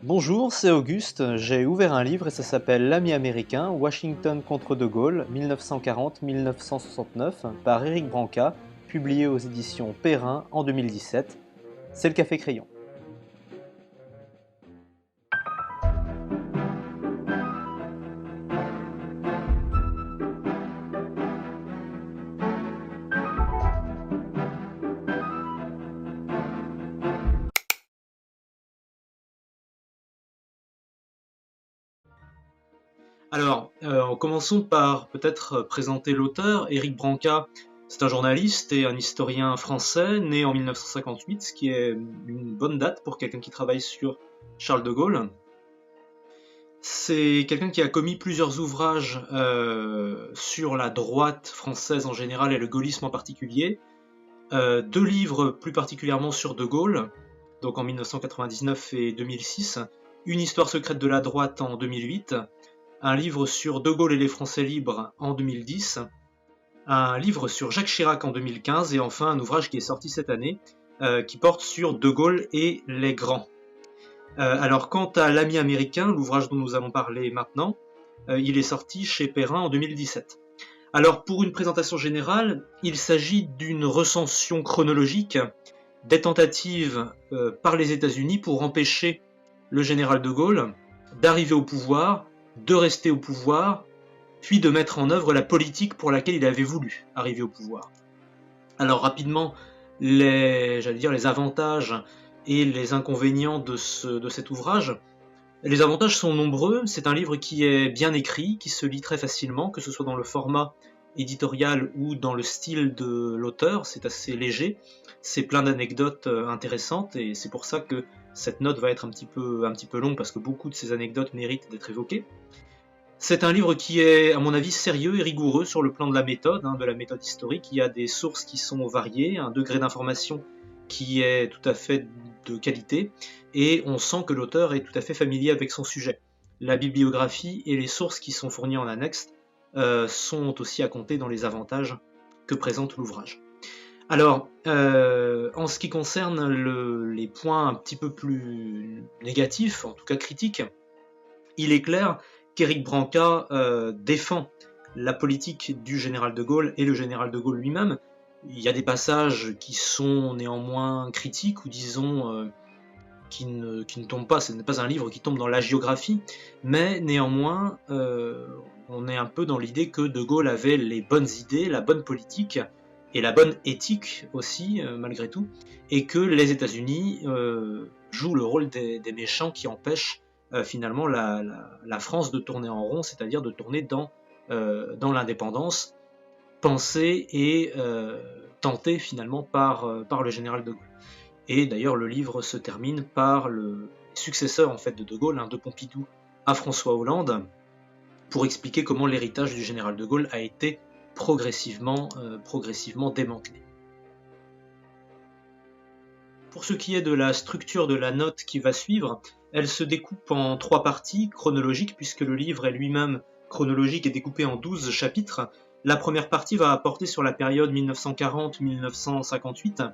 Bonjour, c'est Auguste. J'ai ouvert un livre et ça s'appelle L'ami américain, Washington contre De Gaulle, 1940-1969, par Éric Branca, publié aux éditions Perrin en 2017. C'est le Café Crayon. Alors, commençons par peut-être présenter l'auteur. Éric Branca, c'est un journaliste et un historien français, né en 1958, ce qui est une bonne date pour quelqu'un qui travaille sur Charles de Gaulle. C'est quelqu'un qui a commis plusieurs ouvrages sur la droite française en général et le gaullisme en particulier. Deux livres plus particulièrement sur de Gaulle, donc en 1999 et 2006. Une histoire secrète de la droite en 2008. Un livre sur De Gaulle et les Français libres en 2010, un livre sur Jacques Chirac en 2015 et enfin un ouvrage qui est sorti cette année qui porte sur De Gaulle et les grands. Alors quant à L'ami américain, l'ouvrage dont nous allons parler maintenant, il est sorti chez Perrin en 2017. Alors pour une présentation générale, il s'agit d'une recension chronologique des tentatives par les États-Unis pour empêcher le général de Gaulle d'arriver au pouvoir, de rester au pouvoir, puis de mettre en œuvre la politique pour laquelle il avait voulu arriver au pouvoir. Alors rapidement, les avantages et les inconvénients de cet ouvrage. Les avantages sont nombreux, c'est un livre qui est bien écrit, qui se lit très facilement, que ce soit dans le format éditorial ou dans le style de l'auteur, c'est assez léger, c'est plein d'anecdotes intéressantes et c'est pour ça que cette note va être un petit peu longue parce que beaucoup de ces anecdotes méritent d'être évoquées. C'est un livre qui est, à mon avis, sérieux et rigoureux sur le plan de la méthode historique. Il y a des sources qui sont variées, un degré d'information qui est tout à fait de qualité, et on sent que l'auteur est tout à fait familier avec son sujet. La bibliographie et les sources qui sont fournies en annexe sont aussi à compter dans les avantages que présente l'ouvrage. Alors, en ce qui concerne les points un petit peu plus négatifs, en tout cas critiques, il est clair qu'Éric Branca défend la politique du général de Gaulle et le général de Gaulle lui-même. Il y a des passages qui sont néanmoins critiques ou disons qui ne tombent pas, ce n'est pas un livre qui tombe dans l'hagiographie, mais néanmoins on est un peu dans l'idée que de Gaulle avait les bonnes idées, la bonne politique et la bonne éthique aussi malgré tout, et que les États-Unis jouent le rôle des méchants qui empêchent finalement la France de tourner en rond, c'est-à-dire de tourner dans l'indépendance pensée et tentée finalement par le général de Gaulle. Et d'ailleurs le livre se termine par le successeur en fait de Gaulle, de Pompidou à François Hollande, pour expliquer comment l'héritage du général de Gaulle a été progressivement démantelé. Pour ce qui est de la structure de la note qui va suivre, elle se découpe en 3 parties chronologiques, puisque le livre est lui-même chronologique et découpé en 12 chapitres. La première partie va porter sur la période 1940-1958,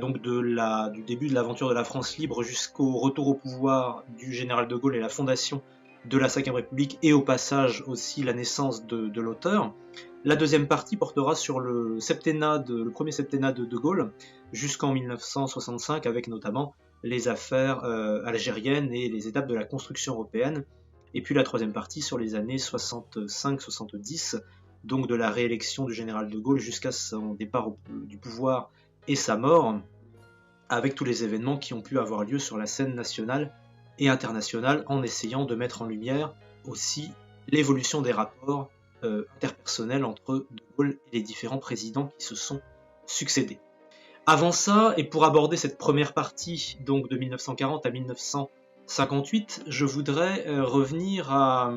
donc du début de l'aventure de la France libre jusqu'au retour au pouvoir du général de Gaulle et la fondation de la Ve République, et au passage aussi la naissance de l'auteur. La deuxième partie portera sur le premier septennat de Gaulle jusqu'en 1965, avec notamment les affaires algériennes et les étapes de la construction européenne. Et puis la troisième partie sur les années 65-70, donc de la réélection du général de Gaulle jusqu'à son départ du pouvoir et sa mort, avec tous les événements qui ont pu avoir lieu sur la scène nationale et internationale, en essayant de mettre en lumière aussi l'évolution des rapports interpersonnels entre De Gaulle et les différents présidents qui se sont succédés. Avant ça, et pour aborder cette première partie, donc de 1940 à 1958, je voudrais revenir à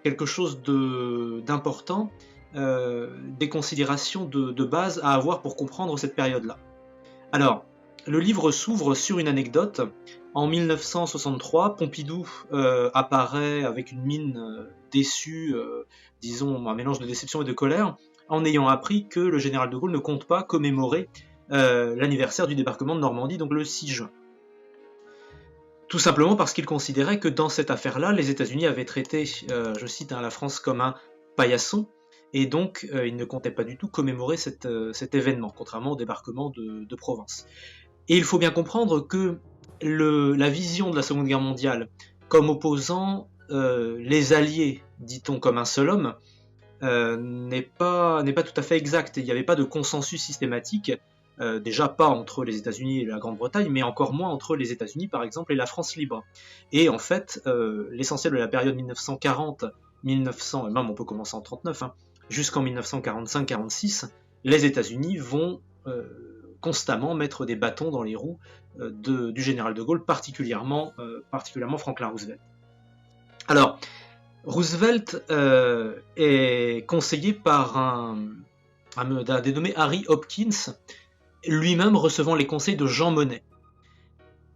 quelque chose d'important, des considérations de base à avoir pour comprendre cette période-là. Alors, le livre s'ouvre sur une anecdote. En 1963, Pompidou apparaît avec une mine déçue, disons un mélange de déception et de colère, en ayant appris que le général de Gaulle ne compte pas commémorer l'anniversaire du débarquement de Normandie, donc le 6 juin. Tout simplement parce qu'il considérait que dans cette affaire-là, les États-Unis avaient traité, je cite, la France comme un paillasson, et donc ils ne comptaient pas du tout commémorer cet événement, contrairement au débarquement de Provence. Et il faut bien comprendre que la vision de la Seconde Guerre mondiale comme opposant les Alliés, dit-on, comme un seul homme, n'est pas tout à fait exacte. Il n'y avait pas de consensus systématique, déjà pas entre les États-Unis et la Grande-Bretagne, mais encore moins entre les États-Unis par exemple et la France libre. Et en fait, l'essentiel de la période 1940, 1900, et même on peut commencer en 39, jusqu'en 1945-46, les États-Unis vont constamment mettre des bâtons dans les roues du général de Gaulle, particulièrement Franklin Roosevelt. Alors, Roosevelt est conseillé par un dénommé Harry Hopkins, lui-même recevant les conseils de Jean Monnet.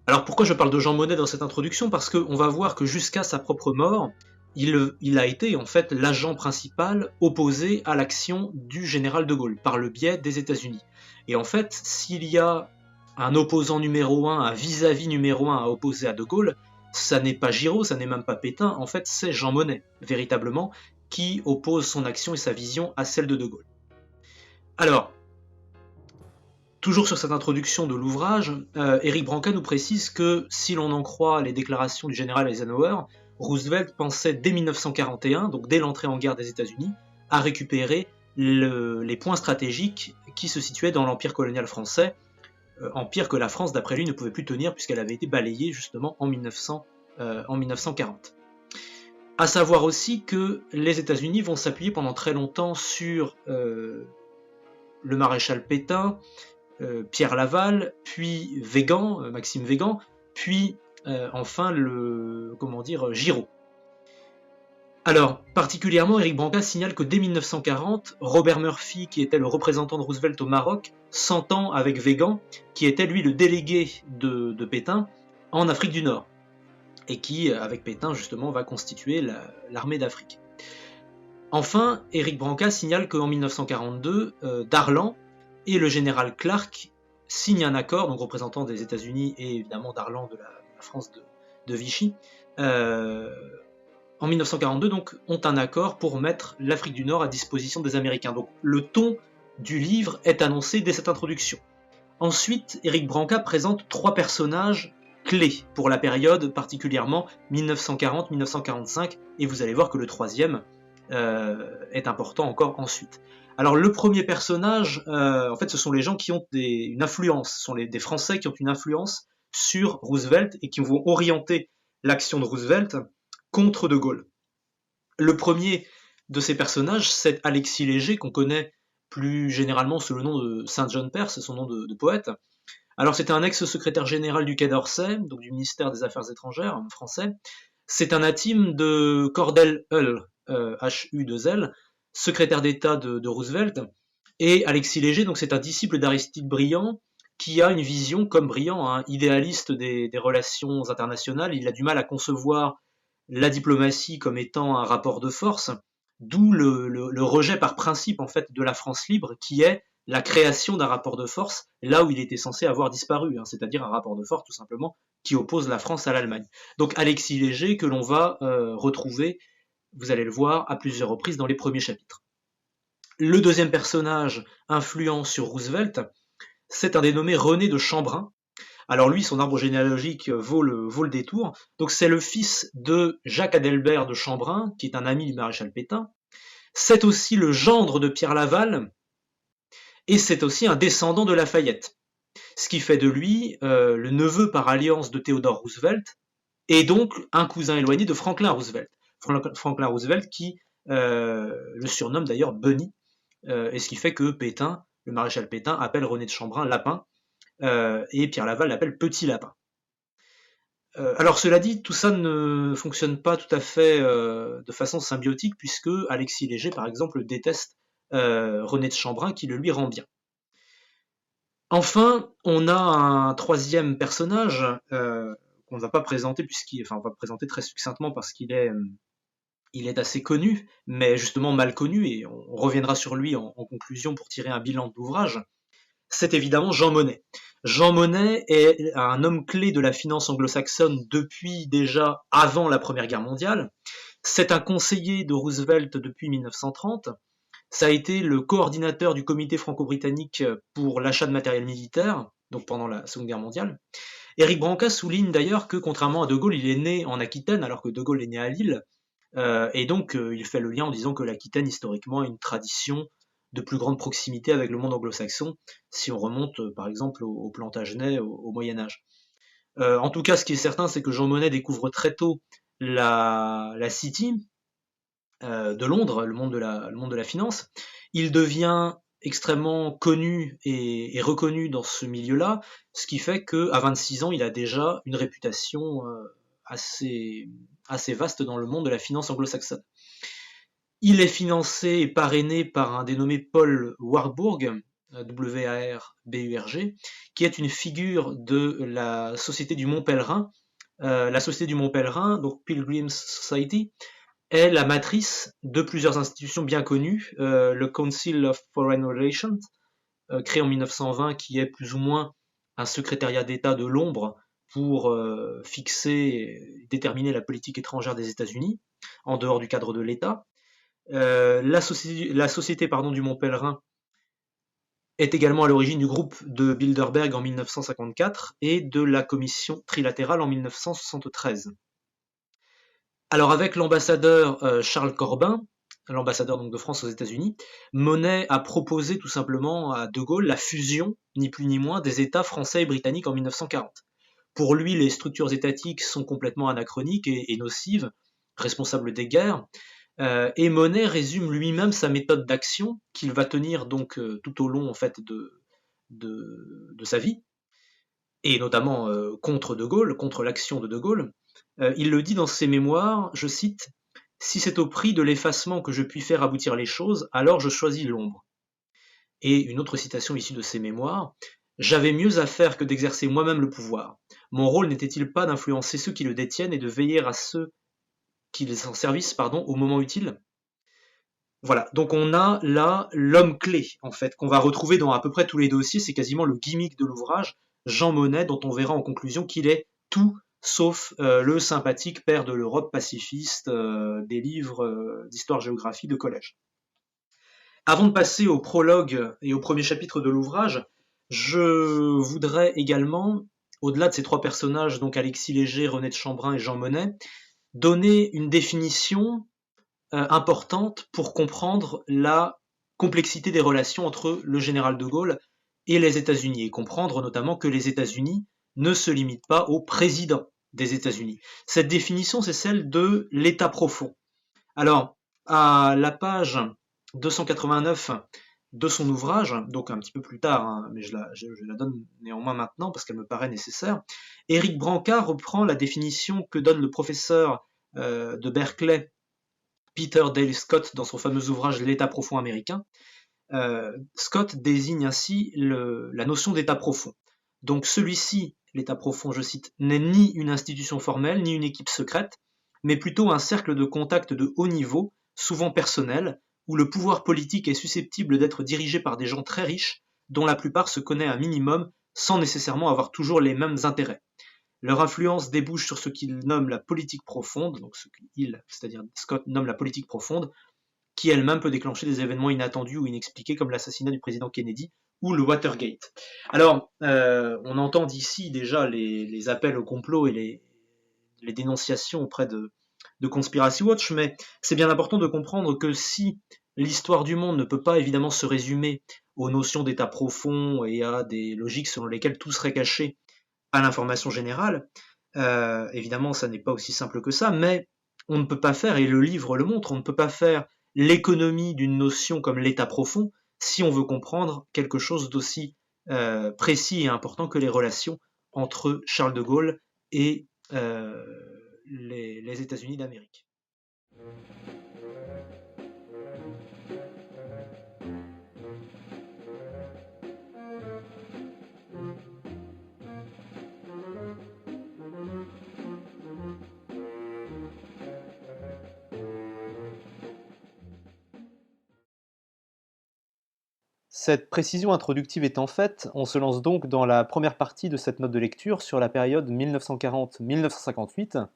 Alors pourquoi je parle de Jean Monnet dans cette introduction? Parce qu'on va voir que jusqu'à sa propre mort, il a été en fait l'agent principal opposé à l'action du général de Gaulle, par le biais des États-Unis. Et en fait, s'il y a un opposant numéro 1, un vis-à-vis numéro 1 à opposer à de Gaulle, ça n'est pas Giraud, ça n'est même pas Pétain, en fait c'est Jean Monnet, véritablement, qui oppose son action et sa vision à celle de Gaulle. Alors, toujours sur cette introduction de l'ouvrage, Éric Branca nous précise que, si l'on en croit les déclarations du général Eisenhower, Roosevelt pensait dès 1941, donc dès l'entrée en guerre des États-Unis, à récupérer les points stratégiques qui se situaient dans l'empire colonial français, empire que la France, d'après lui, ne pouvait plus tenir puisqu'elle avait été balayée justement en 1940. À savoir aussi que les États-Unis vont s'appuyer pendant très longtemps sur le maréchal Pétain, Pierre Laval, puis Maxime Weygand, puis enfin Giraud. Alors, particulièrement, Éric Branca signale que dès 1940, Robert Murphy, qui était le représentant de Roosevelt au Maroc, s'entend avec Weygand, qui était lui le délégué de Pétain en Afrique du Nord, et qui, avec Pétain, justement, va constituer l'armée d'Afrique. Enfin, Éric Branca signale qu'en 1942, Darlan et le général Clark signent un accord, donc représentant des États-Unis et évidemment Darlan de la France de Vichy, en 1942, donc, ont un accord pour mettre l'Afrique du Nord à disposition des Américains. Donc, le ton du livre est annoncé dès cette introduction. Ensuite, Éric Branca présente 3 personnages clés pour la période, particulièrement 1940-1945, et vous allez voir que le troisième est important encore ensuite. Alors, le premier personnage, en fait, ce sont les gens qui ont une influence, ce sont des Français qui ont une influence sur Roosevelt et qui vont orienter l'action de Roosevelt contre de Gaulle. Le premier de ces personnages, c'est Alexis Léger, qu'on connaît plus généralement sous le nom de Saint John Perse, son nom de poète. Alors c'était un ex-secrétaire général du Quai d'Orsay, donc du ministère des Affaires étrangères français. C'est un intime de Cordell Hull, H-U-2-L, secrétaire d'État de Roosevelt. Et Alexis Léger, donc c'est un disciple d'Aristide Briand, qui a une vision, comme Briand, idéaliste des relations internationales. Il a du mal à concevoir la diplomatie comme étant un rapport de force, d'où le rejet par principe en fait de la France libre, qui est la création d'un rapport de force là où il était censé avoir disparu, c'est-à-dire un rapport de force tout simplement qui oppose la France à l'Allemagne. Donc Alexis Léger que l'on va retrouver, vous allez le voir, à plusieurs reprises dans les premiers chapitres. Le deuxième personnage influent sur Roosevelt, c'est un dénommé René de Chambrun. Alors lui, son arbre généalogique vaut le détour. Donc c'est le fils de Jacques Adelbert de Chambrun, qui est un ami du maréchal Pétain. C'est aussi le gendre de Pierre Laval, et c'est aussi un descendant de Lafayette. Ce qui fait de lui le neveu par alliance de Theodore Roosevelt, et donc un cousin éloigné de Franklin Roosevelt. Franklin Roosevelt qui le surnomme d'ailleurs Bunny, et ce qui fait que Pétain, le maréchal Pétain, appelle René de Chambrun Lapin, et Pierre Laval l'appelle Petit Lapin. Alors cela dit, tout ça ne fonctionne pas tout à fait de façon symbiotique, puisque Alexis Léger, par exemple, déteste René de Chambrun, qui le lui rend bien. Enfin, on a un troisième personnage qu'on ne va pas présenter, on va présenter très succinctement parce qu'il est assez connu, mais justement mal connu, et on reviendra sur lui en conclusion pour tirer un bilan de l'ouvrage. c'est évidemment Jean Monnet. Jean Monnet est un homme clé de la finance anglo-saxonne depuis déjà avant la Première Guerre mondiale. C'est un conseiller de Roosevelt depuis 1930. Ça a été le coordinateur du comité franco-britannique pour l'achat de matériel militaire, donc pendant la Seconde Guerre mondiale. Éric Branca souligne d'ailleurs que, contrairement à De Gaulle, il est né en Aquitaine, alors que De Gaulle est né à Lille, et donc il fait le lien en disant que l'Aquitaine, historiquement, a une tradition de plus grande proximité avec le monde anglo-saxon, si on remonte par exemple au Plantagenet, au Moyen-Âge. En tout cas, ce qui est certain, c'est que Jean Monnet découvre très tôt la City de Londres, le monde de la finance. Il devient extrêmement connu et reconnu dans ce milieu-là, ce qui fait qu'à 26 ans, il a déjà une réputation assez, assez vaste dans le monde de la finance anglo-saxonne. Il est financé et parrainé par un dénommé Paul Warburg, W-A-R-B-U-R-G, qui est une figure de la Société du Mont Pèlerin. La Société du Mont Pèlerin, donc Pilgrims Society, est la matrice de plusieurs institutions bien connues, le Council of Foreign Relations, créé en 1920, qui est plus ou moins un secrétariat d'État de l'ombre pour fixer et déterminer la politique étrangère des États-Unis, en dehors du cadre de l'État. La société du Mont Pèlerin est également à l'origine du groupe de Bilderberg en 1954 et de la commission trilatérale en 1973. Alors avec l'ambassadeur Charles Corbin, l'ambassadeur donc de France aux États-Unis, Monnet a proposé tout simplement à De Gaulle la fusion, ni plus ni moins, des États français et britanniques en 1940. Pour lui, les structures étatiques sont complètement anachroniques et nocives, responsables des guerres, et Monnet résume lui-même sa méthode d'action qu'il va tenir donc tout au long en fait de sa vie, et notamment contre De Gaulle, contre l'action de De Gaulle. Il le dit dans ses mémoires, je cite: Si c'est au prix de l'effacement que je puis faire aboutir les choses, alors je choisis l'ombre. Et une autre citation issue de ses mémoires: J'avais mieux à faire que d'exercer moi-même le pouvoir. Mon rôle n'était-il pas d'influencer ceux qui le détiennent et de veiller à ceux qui les en servissent au moment utile? Voilà, donc on a là l'homme clé, en fait, qu'on va retrouver dans à peu près tous les dossiers, c'est quasiment le gimmick de l'ouvrage, Jean Monnet, dont on verra en conclusion qu'il est tout sauf le sympathique père de l'Europe pacifiste des livres d'histoire-géographie de collège. Avant de passer au prologue et au premier chapitre de l'ouvrage, je voudrais également, au-delà de ces trois personnages, donc Alexis Léger, René de Chambrun et Jean Monnet, donner une définition importante pour comprendre la complexité des relations entre le général de Gaulle et les États-Unis, et comprendre notamment que les États-Unis ne se limitent pas au président des États-Unis. Cette définition, c'est celle de l'État profond. Alors, à la page 289 de son ouvrage, donc un petit peu plus tard, hein, mais je la donne néanmoins maintenant parce qu'elle me paraît nécessaire, Éric Branca reprend la définition que donne le professeur de Berkeley, Peter Dale Scott, dans son fameux ouvrage L'État profond américain. Scott désigne ainsi la notion d'État profond. Donc celui-ci, l'État profond, je cite, n'est ni une institution formelle, ni une équipe secrète, mais plutôt un cercle de contact de haut niveau, souvent personnel, où le pouvoir politique est susceptible d'être dirigé par des gens très riches, dont la plupart se connaissent un minimum, sans nécessairement avoir toujours les mêmes intérêts. Leur influence débouche sur ce qu'il nomme la politique profonde, donc ce qu'il, c'est-à-dire Scott, nomme la politique profonde, qui elle-même peut déclencher des événements inattendus ou inexpliqués comme l'assassinat du président Kennedy ou le Watergate. Alors, on entend d'ici déjà les appels au complot et les dénonciations auprès de Conspiracy Watch, mais c'est bien important de comprendre que si l'histoire du monde ne peut pas évidemment se résumer aux notions d'état profond et à des logiques selon lesquelles tout serait caché à l'information générale, évidemment ça n'est pas aussi simple que ça, mais on ne peut pas faire, et le livre le montre, on ne peut pas faire l'économie d'une notion comme l'état profond si on veut comprendre quelque chose d'aussi précis et important que les relations entre Charles de Gaulle et les États-Unis d'Amérique. Cette précision introductive étant faite, on se lance donc dans la première partie de cette note de lecture sur la période 1940-1958.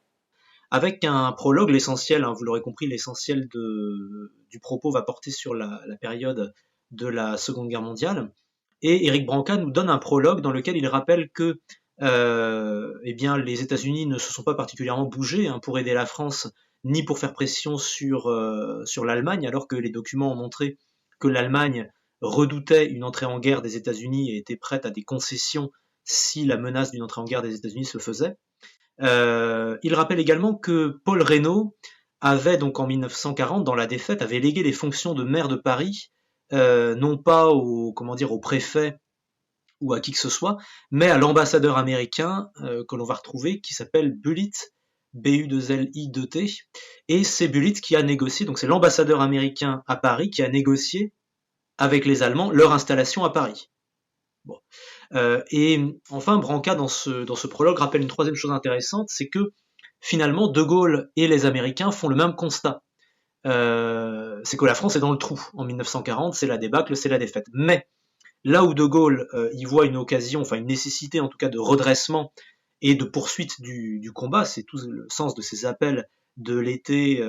Avec un prologue, l'essentiel, hein, vous l'aurez compris, l'essentiel du propos va porter sur la période de la Seconde Guerre mondiale. Et Éric Branca nous donne un prologue dans lequel il rappelle que eh bien, les États-Unis ne se sont pas particulièrement bougés, hein, pour aider la France, ni pour faire pression sur l'Allemagne, alors que les documents ont montré que l'Allemagne redoutait une entrée en guerre des États-Unis et était prête à des concessions si la menace d'une entrée en guerre des États-Unis se faisait. Il rappelle également que Paul Reynaud avait donc en 1940, dans la défaite, avait légué les fonctions de maire de Paris, non pas au préfet ou à qui que ce soit, mais à l'ambassadeur américain que l'on va retrouver, qui s'appelle Bullitt, B-U-2-L-I-2-T, et c'est Bullitt qui a négocié, donc c'est l'ambassadeur américain à Paris qui a négocié avec les Allemands leur installation à Paris. Bon. Et enfin, Branca, dans ce prologue, rappelle une troisième chose intéressante, c'est que finalement, De Gaulle et les Américains font le même constat. C'est que la France est dans le trou. En 1940, c'est la débâcle, c'est la défaite. Mais là où De Gaulle y voit une occasion, enfin une nécessité en tout cas de redressement et de poursuite du combat, c'est tout le sens de ces appels de l'été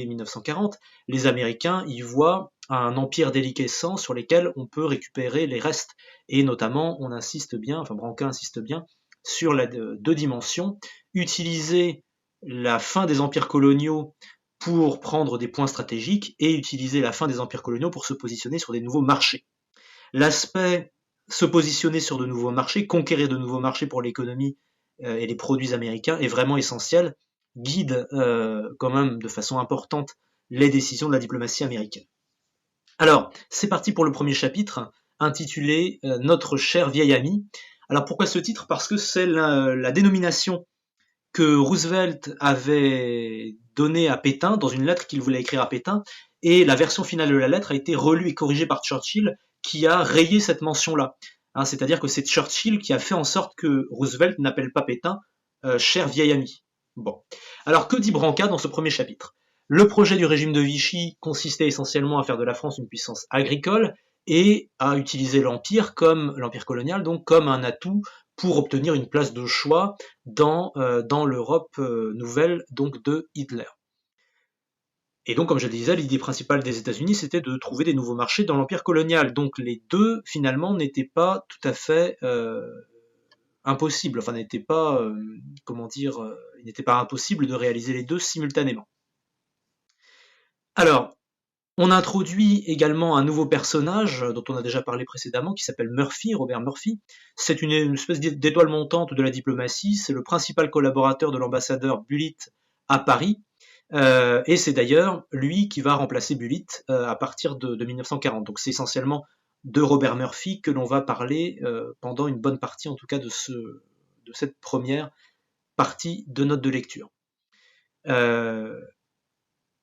1940, les Américains y voient un empire déliquescent sur lesquels on peut récupérer les restes. Et notamment, on insiste bien, enfin Branca insiste bien, sur la deux dimensions, utiliser la fin des empires coloniaux pour prendre des points stratégiques et utiliser la fin des empires coloniaux pour se positionner sur des nouveaux marchés. L'aspect se positionner sur de nouveaux marchés, conquérir de nouveaux marchés pour l'économie et les produits américains est vraiment essentiel, guide quand même de façon importante les décisions de la diplomatie américaine. Alors, c'est parti pour le premier chapitre, intitulé Notre cher vieil ami. Alors pourquoi ce titre? Parce que c'est la dénomination que Roosevelt avait donnée à Pétain dans une lettre qu'il voulait écrire à Pétain, et la version finale de la lettre a été relue et corrigée par Churchill, qui a rayé cette mention-là. Hein, c'est-à-dire que c'est Churchill qui a fait en sorte que Roosevelt n'appelle pas Pétain cher vieil ami. Bon. Alors que dit Branca dans ce premier chapitre? Le projet du régime de Vichy consistait essentiellement à faire de la France une puissance agricole et à utiliser l'empire colonial, donc comme un atout pour obtenir une place de choix dans l'Europe nouvelle, donc de Hitler. Et donc, comme je le disais, l'idée principale des États-Unis, c'était de trouver des nouveaux marchés dans l'empire colonial. Donc, les deux, finalement, n'étaient pas tout à fait impossibles. Enfin, n'étaient pas, il n'était pas impossible de réaliser les deux simultanément. Alors, on introduit également un nouveau personnage dont on a déjà parlé précédemment, qui s'appelle Murphy, Robert Murphy. C'est une espèce d'étoile montante de la diplomatie. C'est le principal collaborateur de l'ambassadeur Bullitt à Paris. Et c'est d'ailleurs lui qui va remplacer Bullitt à partir de 1940. Donc c'est essentiellement de Robert Murphy que l'on va parler pendant une bonne partie, en tout cas, de cette première partie de note de lecture.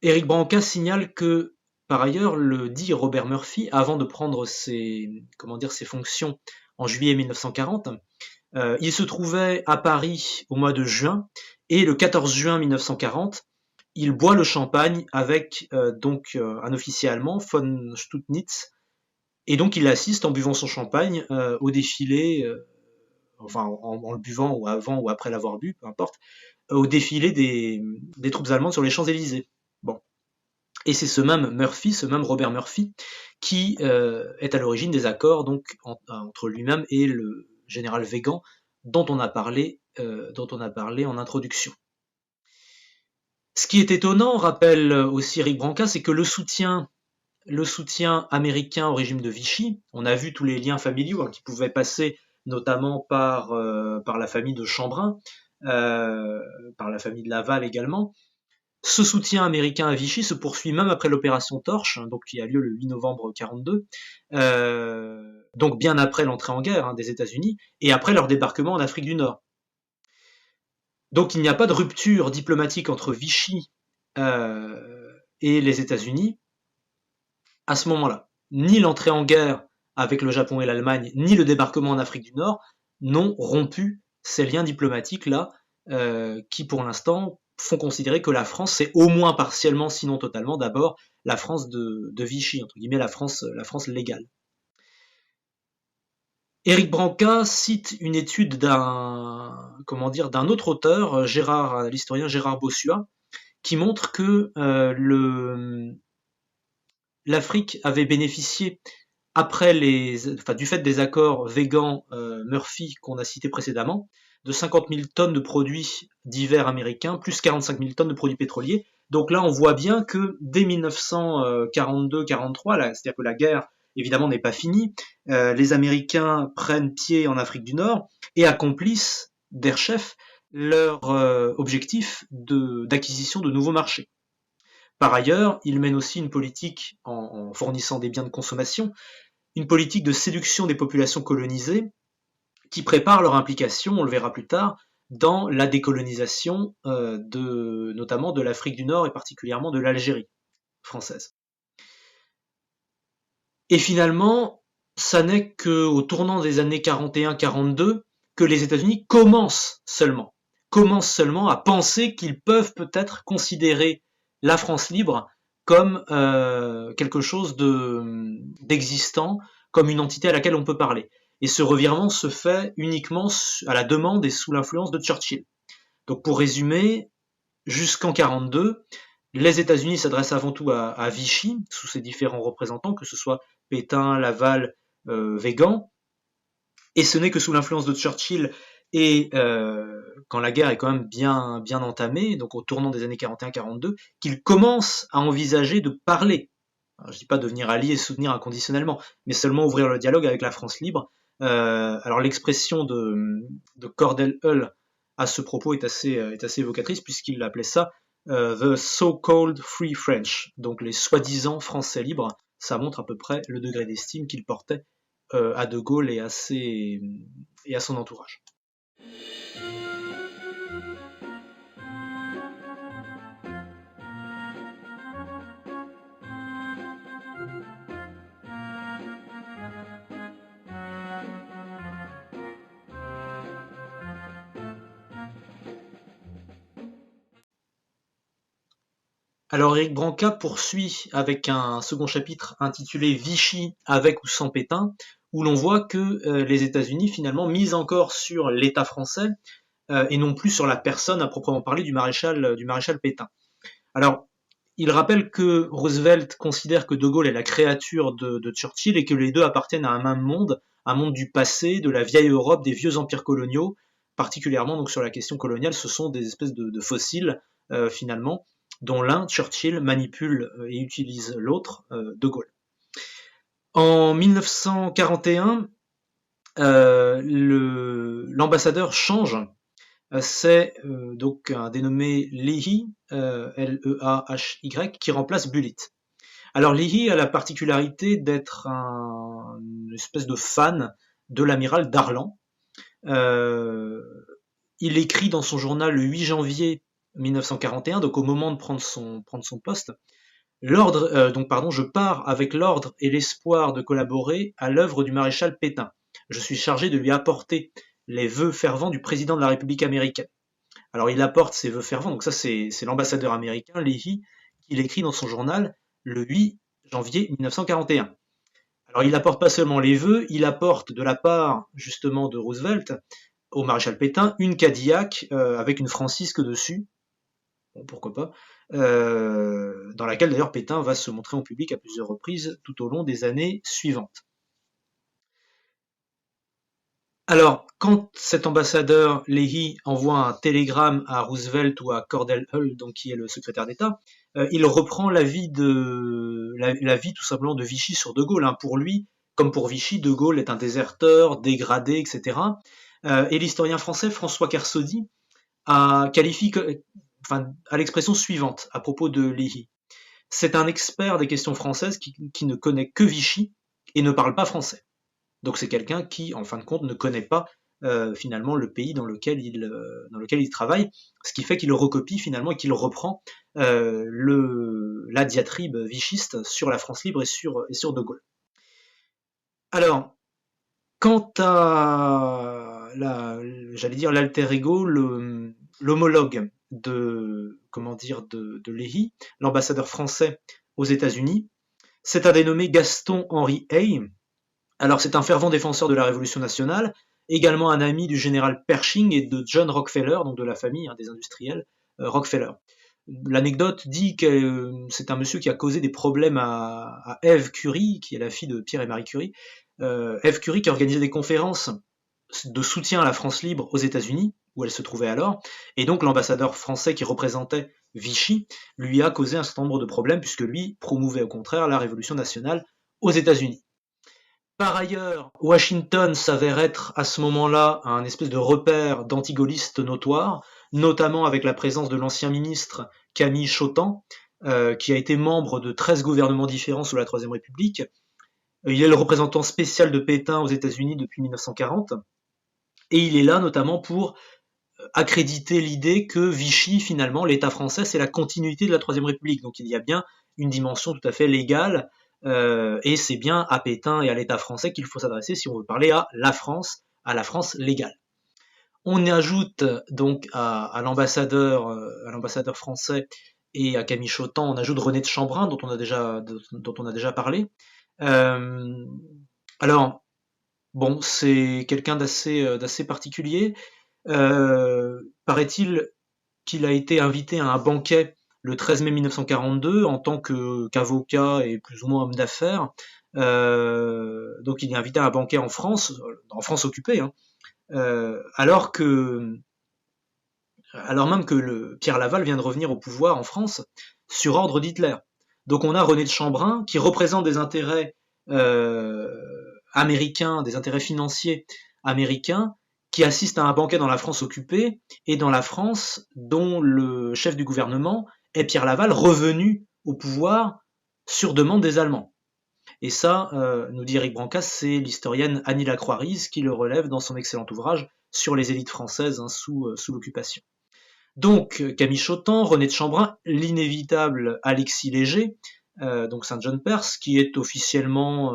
Éric Branca signale que, par ailleurs, le dit Robert Murphy, avant de prendre ses fonctions en juillet 1940, il se trouvait à Paris au mois de juin, et le 14 juin 1940, il boit le champagne avec un officier allemand, von Stutnitz, et donc il assiste en buvant son champagne au défilé, en le buvant ou avant ou après l'avoir bu, peu importe, au défilé des troupes allemandes sur les Champs-Élysées. Bon. Et c'est ce même Robert Murphy, qui est à l'origine des accords donc entre lui-même et le général Weygand, dont on a parlé en introduction. Ce qui est étonnant, rappelle aussi Éric Branca, c'est que le soutien américain au régime de Vichy, on a vu tous les liens familiaux qui pouvaient passer notamment par la famille de Chambrun, par la famille de Laval également. Ce soutien américain à Vichy se poursuit même après l'opération Torche, donc qui a lieu le 8 novembre 1942, donc bien après l'entrée en guerre des États-Unis, et après leur débarquement en Afrique du Nord. Donc il n'y a pas de rupture diplomatique entre Vichy et les États-Unis à ce moment-là. Ni l'entrée en guerre avec le Japon et l'Allemagne, ni le débarquement en Afrique du Nord n'ont rompu ces liens diplomatiques-là, qui pour l'instant font considérer que la France, c'est au moins partiellement, sinon totalement, d'abord la France de Vichy, entre guillemets la France légale. Éric Branca cite une étude d'un autre auteur, l'historien Gérard Bossua, qui montre que l'Afrique avait bénéficié du fait des accords Végan-Murphy qu'on a cités précédemment, de 50 000 tonnes de produits divers américains, plus 45 000 tonnes de produits pétroliers. Donc là, on voit bien que dès 1942-43, c'est-à-dire que la guerre, évidemment, n'est pas finie, les Américains prennent pied en Afrique du Nord et accomplissent, der chef, leur objectif d'acquisition de nouveaux marchés. Par ailleurs, ils mènent aussi une politique, en fournissant des biens de consommation, une politique de séduction des populations colonisées qui prépare leur implication, on le verra plus tard, dans la décolonisation notamment de l'Afrique du Nord et particulièrement de l'Algérie française. Et finalement, ça n'est qu'au tournant des années 41-42 que les États-Unis commencent seulement à penser qu'ils peuvent peut-être considérer la France libre comme quelque chose d'existant, comme une entité à laquelle on peut parler. Et ce revirement se fait uniquement à la demande et sous l'influence de Churchill. Donc pour résumer, jusqu'en 42, les États-Unis s'adressent avant tout à Vichy, sous ses différents représentants, que ce soit Pétain, Laval, Weygand, et ce n'est que sous l'influence de Churchill et quand la guerre est quand même bien entamée, donc au tournant des années 41-42, qu'il commence à envisager de parler. Alors, je ne dis pas de venir allier et soutenir inconditionnellement, mais seulement ouvrir le dialogue avec la France libre. Alors l'expression de Cordell Hull à ce propos est assez évocatrice puisqu'il appelait ça the so-called free French, donc les soi-disant Français libres. Ça montre à peu près le degré d'estime qu'il portait à De Gaulle et à son entourage. Alors Éric Branca poursuit avec un second chapitre intitulé Vichy avec ou sans Pétain, où l'on voit que les États-Unis finalement misent encore sur l'État français et non plus sur la personne à proprement parler du maréchal Pétain. Alors, il rappelle que Roosevelt considère que De Gaulle est la créature de Churchill et que les deux appartiennent à un même monde, un monde du passé, de la vieille Europe, des vieux empires coloniaux, particulièrement donc sur la question coloniale, ce sont des espèces de fossiles finalement, dont l'un, Churchill, manipule et utilise l'autre, De Gaulle. En 1941, l'ambassadeur change. C'est donc un dénommé Leahy, L-E-A-H-Y, qui remplace Bullitt. Alors Leahy a la particularité d'être une espèce de fan de l'amiral Darlan. Il écrit dans son journal le 8 janvier 1941, donc au moment de prendre son poste, je pars avec l'ordre et l'espoir de collaborer à l'œuvre du maréchal Pétain. Je suis chargé de lui apporter les vœux fervents du président de la République américaine. Alors il apporte ses vœux fervents, donc ça c'est l'ambassadeur américain, Leahy, qui l'écrit dans son journal le 8 janvier 1941. Alors il apporte pas seulement les vœux, il apporte de la part justement de Roosevelt au maréchal Pétain une Cadillac avec une francisque dessus, bon, pourquoi pas, dans laquelle d'ailleurs Pétain va se montrer en public à plusieurs reprises tout au long des années suivantes. Alors, quand cet ambassadeur Leahy envoie un télégramme à Roosevelt ou à Cordell Hull, donc qui est le secrétaire d'État, il reprend l'avis tout simplement de Vichy sur De Gaulle. Hein. Pour lui, comme pour Vichy, De Gaulle est un déserteur, dégradé, etc. Et l'historien français François Kersaudy qualifie à l'expression suivante à propos de Leahy. C'est un expert des questions françaises qui ne connaît que Vichy et ne parle pas français. Donc c'est quelqu'un qui, en fin de compte, ne connaît pas finalement le pays dans lequel il travaille, ce qui fait qu'il recopie finalement et qu'il reprend la diatribe vichiste sur la France libre et sur De Gaulle. Alors, quant à l'alter ego, l'homologue de Leahy, l'ambassadeur français aux États-Unis, c'est un dénommé Gaston-Henri Hay, Alors c'est un fervent défenseur de la Révolution nationale, également un ami du général Pershing et de John Rockefeller, donc de la famille des industriels Rockefeller. L'anecdote dit que c'est un monsieur qui a causé des problèmes à Ève Curie, qui est la fille de Pierre et Marie Curie. Ève Curie qui organisait des conférences de soutien à la France libre aux États-Unis, où elle se trouvait alors, et donc l'ambassadeur français qui représentait Vichy lui a causé un certain nombre de problèmes, puisque lui promouvait au contraire la Révolution nationale aux États-Unis. Par ailleurs, Washington s'avère être à ce moment-là un espèce de repère d'antigaullistes notoires, notamment avec la présence de l'ancien ministre Camille Chotan, qui a été membre de 13 gouvernements différents sous la Troisième République. Il est le représentant spécial de Pétain aux États-Unis depuis 1940, et il est là notamment pour accréditer l'idée que Vichy, finalement, l'État français, c'est la continuité de la Troisième République. Donc il y a bien une dimension tout à fait légale, et c'est bien à Pétain et à l'État français qu'il faut s'adresser si on veut parler à la France légale. On ajoute donc à l'ambassadeur français et à Camille Chotan, on ajoute René de Chambrun dont on a déjà parlé. Alors bon, c'est quelqu'un d'assez particulier. Paraît-il qu'il a été invité à un banquet le 13 mai 1942 en tant qu'avocat et plus ou moins homme d'affaires. Donc il est invité à un banquet en France occupée, hein, alors même que Pierre Laval vient de revenir au pouvoir en France sur ordre d'Hitler. Donc on a René de Chambrun qui représente des intérêts américains, des intérêts financiers américains, qui assiste à un banquet dans la France occupée, et dans la France dont le chef du gouvernement est Pierre Laval, revenu au pouvoir sur demande des Allemands. Et ça, nous dit Éric Brancas, c'est l'historienne Annie Lacroix-Rize qui le relève dans son excellent ouvrage sur les élites françaises sous l'occupation. Donc Camille Chotan, René de Chambrun, l'inévitable Alexis Léger, donc Saint-John-Perse, qui est officiellement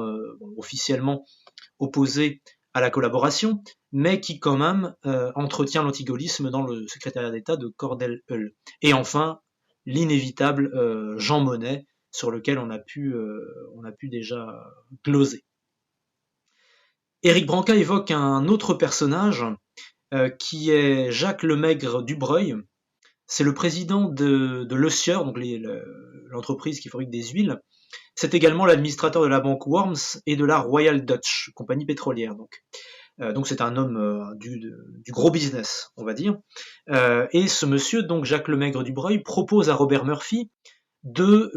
opposé à la collaboration, mais qui quand même entretient l'antigaullisme dans le secrétariat d'État de Cordell-Hull. Et enfin, l'inévitable Jean Monnet, sur lequel on a pu déjà gloser. Éric Branca évoque un autre personnage qui est Jacques Lemaigre Dubreuil. C'est le président de Le Sieur, donc l'entreprise qui fabrique des huiles. C'est également l'administrateur de la banque Worms et de la Royal Dutch, compagnie pétrolière. Donc c'est un homme du gros business, on va dire. Et ce monsieur, donc Jacques Lemaigre Dubreuil, propose à Robert Murphy de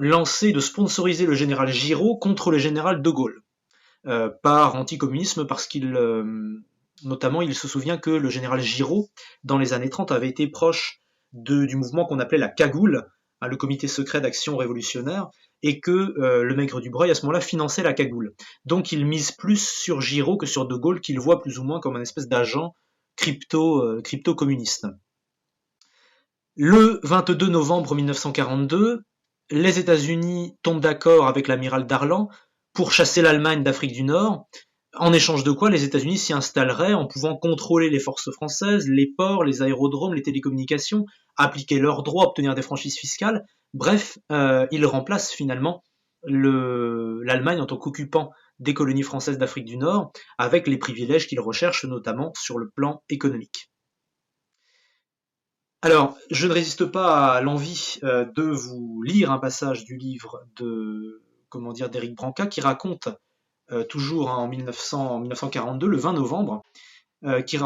sponsoriser le général Giraud contre le général de Gaulle, par anticommunisme, parce notamment il se souvient que le général Giraud, dans les années 30, avait été proche du mouvement qu'on appelait la Cagoule, le comité secret d'action révolutionnaire, et que Lemaigre Dubreuil, à ce moment-là, finançait la Cagoule. Donc il mise plus sur Giraud que sur de Gaulle, qu'il voit plus ou moins comme un espèce d'agent crypto-communiste. Le 22 novembre 1942, les États-Unis tombent d'accord avec l'amiral Darlan pour chasser l'Allemagne d'Afrique du Nord, en échange de quoi les États-Unis s'y installeraient en pouvant contrôler les forces françaises, les ports, les aérodromes, les télécommunications, appliquer leurs droits, obtenir des franchises fiscales. Bref, ils remplacent finalement l'Allemagne en tant qu'occupant des colonies françaises d'Afrique du Nord, avec les privilèges qu'ils recherchent notamment sur le plan économique. Alors, je ne résiste pas à l'envie de vous lire un passage du livre d'Éric Branca qui raconte, toujours en 1942, le 20 novembre, qui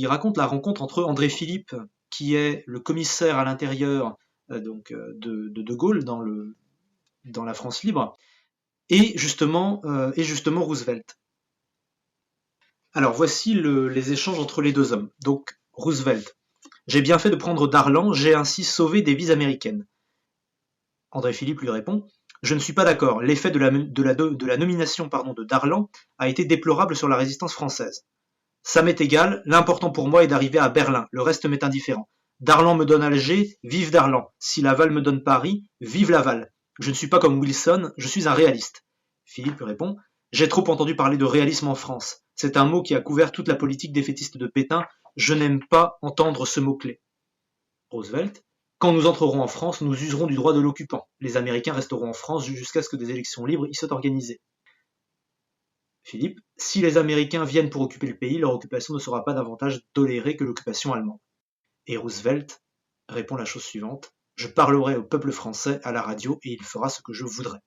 raconte la rencontre entre André Philippe, qui est le commissaire à l'intérieur de Gaulle dans la France libre, et justement Roosevelt. Alors voici les échanges entre les deux hommes. Donc Roosevelt: j'ai bien fait de prendre Darlan, j'ai ainsi sauvé des vies américaines. André Philippe lui répond: je ne suis pas d'accord, l'effet de la nomination de Darlan a été déplorable sur la résistance française. Ça m'est égal, l'important pour moi est d'arriver à Berlin, le reste m'est indifférent. Darlan me donne Alger, vive Darlan. Si Laval me donne Paris, vive Laval. Je ne suis pas comme Wilson, je suis un réaliste. Philippe lui répond: j'ai trop entendu parler de réalisme en France. C'est un mot qui a couvert toute la politique défaitiste de Pétain. Je n'aime pas entendre ce mot-clé. Roosevelt: quand nous entrerons en France, nous userons du droit de l'occupant. Les Américains resteront en France jusqu'à ce que des élections libres y soient organisées. Philippe, si les Américains viennent pour occuper le pays, leur occupation ne sera pas davantage tolérée que l'occupation allemande. Et Roosevelt répond la chose suivante, je parlerai au peuple français à la radio et il fera ce que je voudrais.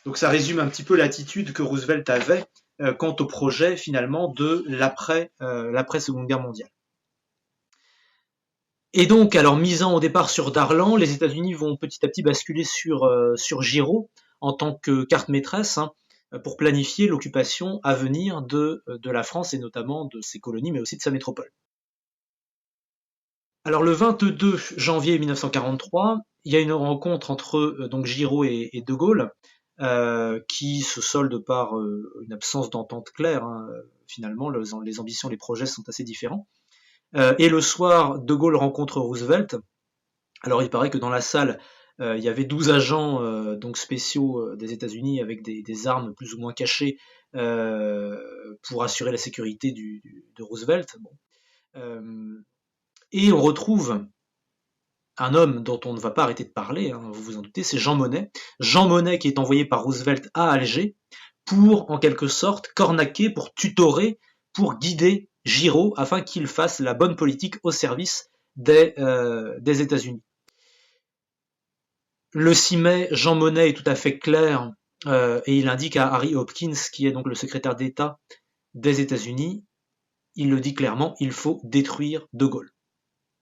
Donc ça résume un petit peu l'attitude que Roosevelt avait quant au projet finalement de l'après-Seconde Guerre mondiale. Et donc, alors misant au départ sur Darlan, les États-Unis vont petit à petit basculer sur Giraud en tant que carte maîtresse pour planifier l'occupation à venir de la France et notamment de ses colonies, mais aussi de sa métropole. Alors le 22 janvier 1943, il y a une rencontre entre donc Giraud et De Gaulle qui se solde par une absence d'entente claire. Finalement, les ambitions, les projets sont assez différents. Et le soir, De Gaulle rencontre Roosevelt. Alors il paraît que dans la salle, il y avait 12 agents donc spéciaux des États-Unis avec des armes plus ou moins cachées pour assurer la sécurité de Roosevelt. Bon. Et on retrouve un homme dont on ne va pas arrêter de parler, vous vous en doutez, c'est Jean Monnet. Jean Monnet qui est envoyé par Roosevelt à Alger pour, en quelque sorte, cornaquer, pour tutorer, pour guider Giraud afin qu'il fasse la bonne politique au service des États-Unis. Le 6 mai, Jean Monnet est tout à fait clair et il indique à Harry Hopkins, qui est donc le secrétaire d'État des États-Unis, il le dit clairement, il faut détruire De Gaulle.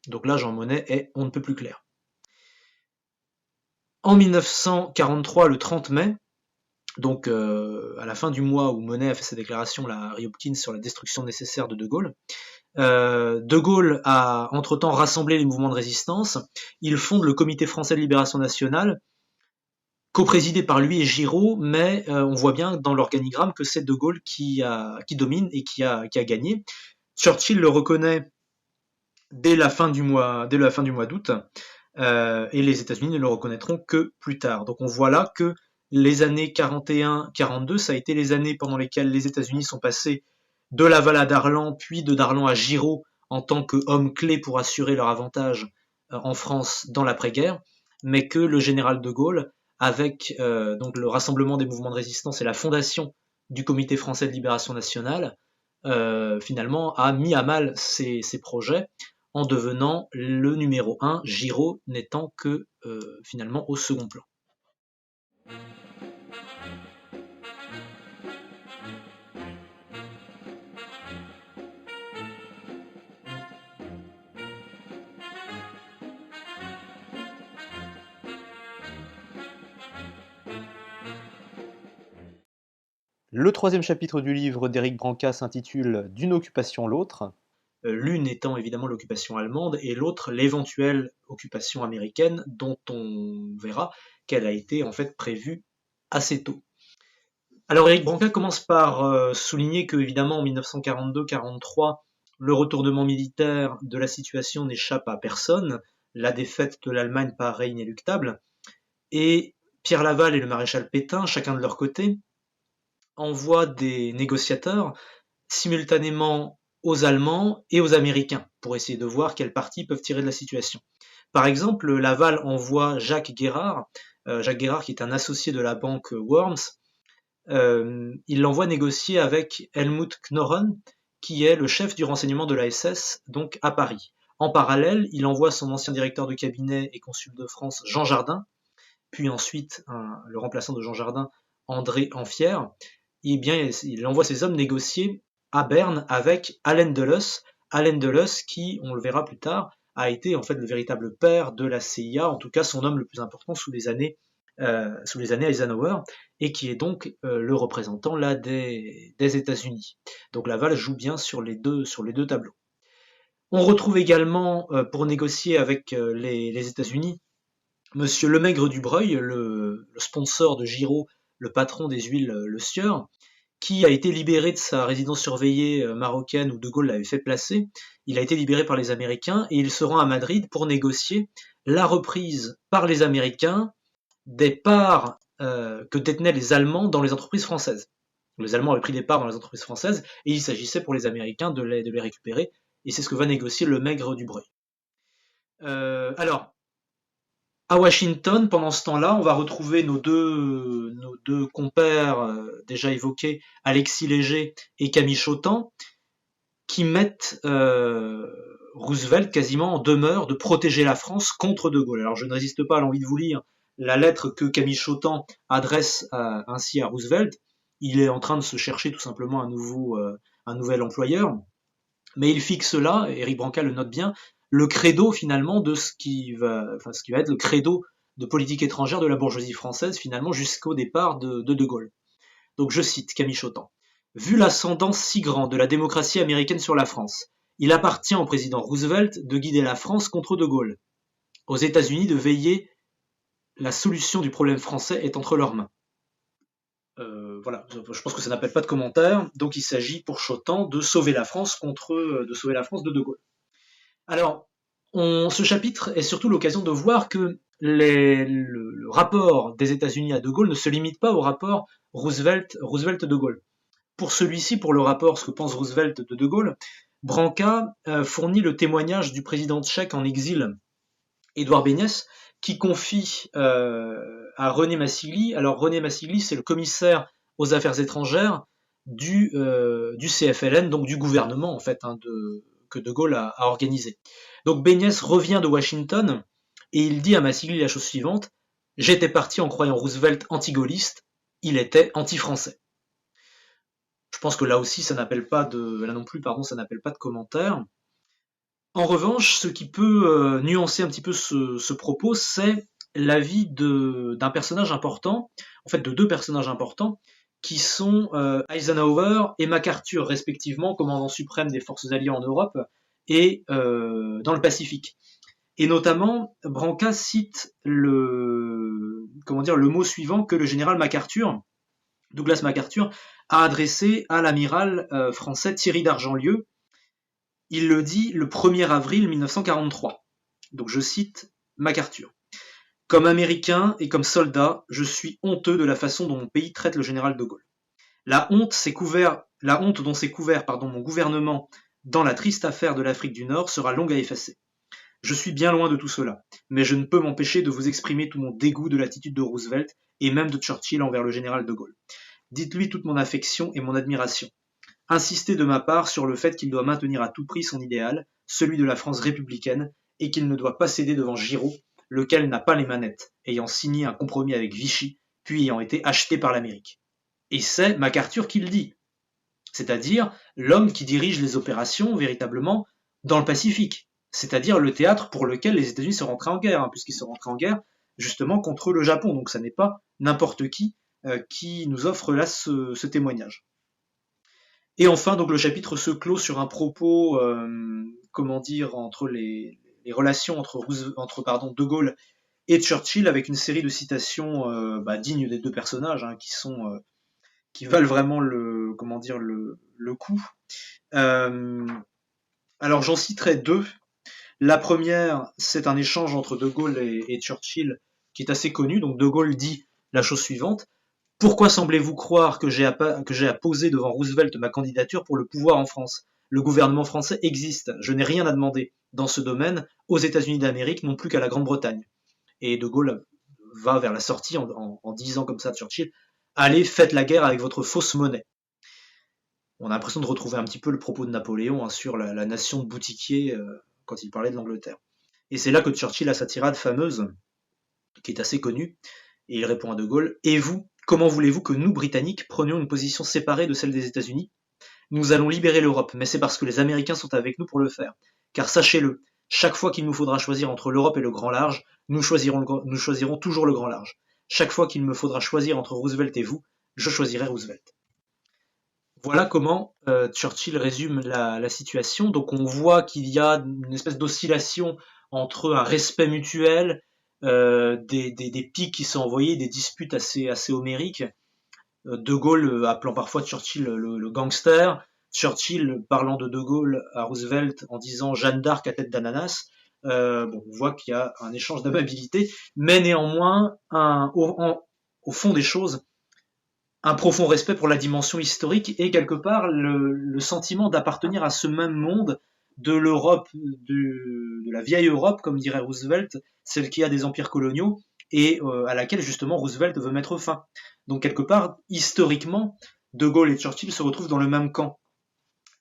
Donc là, Jean Monnet est on ne peut plus clair. En 1943, le 30 mai, donc à la fin du mois où Monnet a fait sa déclaration là, à Harry Hopkins sur la destruction nécessaire de Gaulle, De Gaulle a entre-temps rassemblé les mouvements de résistance. Il fonde le Comité français de libération nationale, co-présidé par lui et Giraud, mais on voit bien dans l'organigramme que c'est De Gaulle qui domine et qui a gagné. Churchill le reconnaît dès la fin du mois d'août, et les États-Unis ne le reconnaîtront que plus tard. Donc on voit là que les années 41-42, ça a été les années pendant lesquelles les États-Unis sont passés de Laval à Darlan, puis de Darlan à Giraud en tant qu'hommes clés pour assurer leur avantage en France dans l'après-guerre, mais que le général de Gaulle, avec donc le rassemblement des mouvements de résistance et la fondation du Comité français de libération nationale, finalement a mis à mal ces projets en devenant le numéro 1, Giraud n'étant que finalement au second plan. Le troisième chapitre du livre d'Éric Branca s'intitule D'une occupation l'autre. L'une étant évidemment l'occupation allemande et l'autre l'éventuelle occupation américaine dont on verra qu'elle a été en fait prévue assez tôt. Alors Éric Branca commence par souligner que évidemment en 1942-43 le retournement militaire de la situation n'échappe à personne, la défaite de l'Allemagne paraît inéluctable, et Pierre Laval et le maréchal Pétain, chacun de leur côté, envoient des négociateurs simultanément aux Allemands et aux Américains pour essayer de voir quel parti peuvent tirer de la situation. Par exemple, Laval envoie Jacques Guérard qui est un associé de la banque Worms, il l'envoie négocier avec Helmut Knoren, qui est le chef du renseignement de la SS, donc à Paris. En parallèle, il envoie son ancien directeur de cabinet et consul de France, Jean Jardin, puis ensuite le remplaçant de Jean Jardin, André Amphière. Et bien, il envoie ses hommes négocier à Berne avec Allen Dulles qui, on le verra plus tard, a été en fait le véritable père de la CIA, en tout cas son homme le plus important sous les années Eisenhower, et qui est donc le représentant là des États-Unis. Donc Laval joue bien sur les deux tableaux. On retrouve également pour négocier avec les États-Unis Monsieur Lemaigre du Breuil, le sponsor de Giraud, le patron des huiles Le Sieur, qui a été libéré de sa résidence surveillée marocaine où De Gaulle l'avait fait placer. Il a été libéré par les Américains et il se rend à Madrid pour négocier la reprise par les Américains des parts que détenaient les Allemands dans les entreprises françaises. Les Allemands avaient pris des parts dans les entreprises françaises et il s'agissait pour les Américains de les récupérer, et c'est ce que va négocier Lemaigre du Breuil. Alors, À Washington, pendant ce temps-là, on va retrouver nos deux compères déjà évoqués, Alexis Léger et Camille Chotan, qui mettent Roosevelt quasiment en demeure de protéger la France contre De Gaulle. Alors je ne résiste pas à l'envie de vous lire la lettre que Camille Chotan adresse ainsi à Roosevelt. Il est en train de se chercher tout simplement un nouvel employeur, mais il fixe là, Éric Branca le note bien, le credo finalement de ce qui va être le credo de politique étrangère de la bourgeoisie française finalement jusqu'au départ de Gaulle. Donc je cite Camille Chotan. Vu l'ascendance si grande de la démocratie américaine sur la France, il appartient au président Roosevelt de guider la France contre De Gaulle. Aux États-Unis de veiller la solution du problème français est entre leurs mains. Voilà, je pense que ça n'appelle pas de commentaire. Donc il s'agit pour Chotan de sauver la France de Gaulle. Alors, ce chapitre est surtout l'occasion de voir que le rapport des États-Unis à De Gaulle ne se limite pas au rapport Roosevelt-De Gaulle. Pour celui-ci, pour le rapport, ce que pense Roosevelt de Gaulle, Branca fournit le témoignage du président tchèque en exil, Édouard Béniès, qui confie à René Massigli. Alors René Massigli, c'est le commissaire aux affaires étrangères du CFLN, donc du gouvernement en fait que De Gaulle a organisé. Donc Béniès revient de Washington et il dit à Massigli la chose suivante: j'étais parti en croyant Roosevelt anti-gaulliste, il était anti-français. Je pense que là aussi, là non plus, pardon, ça n'appelle pas de commentaire. En revanche, ce qui peut nuancer un petit peu ce propos, c'est l'avis d'un personnage important, en fait de deux personnages importants, qui sont Eisenhower et MacArthur, respectivement, commandant suprême des forces alliées en Europe et dans le Pacifique. Et notamment, Branca cite le mot suivant que le général MacArthur, Douglas MacArthur, a adressé à l'amiral français Thierry d'Argentlieu. Il le dit le 1er avril 1943. Donc je cite MacArthur. Comme Américain et comme soldat, je suis honteux de la façon dont mon pays traite le général de Gaulle. La honte dont s'est couvert mon gouvernement dans la triste affaire de l'Afrique du Nord sera longue à effacer. Je suis bien loin de tout cela, mais je ne peux m'empêcher de vous exprimer tout mon dégoût de l'attitude de Roosevelt et même de Churchill envers le général de Gaulle. Dites-lui toute mon affection et mon admiration. Insistez de ma part sur le fait qu'il doit maintenir à tout prix son idéal, celui de la France républicaine, et qu'il ne doit pas céder devant Giraud, lequel n'a pas les manettes, ayant signé un compromis avec Vichy, puis ayant été acheté par l'Amérique. Et c'est MacArthur qui le dit, c'est-à-dire l'homme qui dirige les opérations véritablement dans le Pacifique, c'est-à-dire le théâtre pour lequel les États-Unis sont rentrés en guerre, puisqu'ils sont rentrés en guerre justement contre le Japon. Donc ça n'est pas n'importe qui nous offre là ce témoignage. Et enfin, donc le chapitre se clôt sur un propos, entre les relations entre De Gaulle et Churchill, avec une série de citations dignes des deux personnages, qui valent vraiment le coup. Alors j'en citerai deux. La première, c'est un échange entre De Gaulle et Churchill qui est assez connu. Donc De Gaulle dit la chose suivante: pourquoi semblez-vous croire que j'ai à poser devant Roosevelt ma candidature pour le pouvoir en France? Le gouvernement français existe, je n'ai rien à demander dans ce domaine aux États-Unis d'Amérique, non plus qu'à la Grande-Bretagne. Et De Gaulle va vers la sortie en disant comme ça à Churchill: allez, faites la guerre avec votre fausse monnaie. On a l'impression de retrouver un petit peu le propos de Napoléon sur la nation de boutiquiers quand il parlait de l'Angleterre. Et c'est là que Churchill a sa tirade fameuse, qui est assez connue, et il répond à De Gaulle: et vous, comment voulez-vous que nous, Britanniques, prenions une position séparée de celle des États-Unis? Nous allons libérer l'Europe, mais c'est parce que les Américains sont avec nous pour le faire. Car sachez-le, chaque fois qu'il nous faudra choisir entre l'Europe et le grand large, nous choisirons toujours le grand large. Chaque fois qu'il me faudra choisir entre Roosevelt et vous, je choisirai Roosevelt. Voilà comment Churchill résume la situation. Donc on voit qu'il y a une espèce d'oscillation entre un respect mutuel, des pics qui sont envoyés, des disputes assez homériques. De Gaulle appelant parfois Churchill le gangster, Churchill parlant de Gaulle à Roosevelt en disant Jeanne d'Arc à tête d'ananas. On voit qu'il y a un échange d'amabilité, mais néanmoins, au fond des choses, un profond respect pour la dimension historique et quelque part le sentiment d'appartenir à ce même monde de l'Europe, de la vieille Europe, comme dirait Roosevelt, celle qui a des empires coloniaux, et à laquelle justement Roosevelt veut mettre fin. Donc quelque part, historiquement, De Gaulle et Churchill se retrouvent dans le même camp.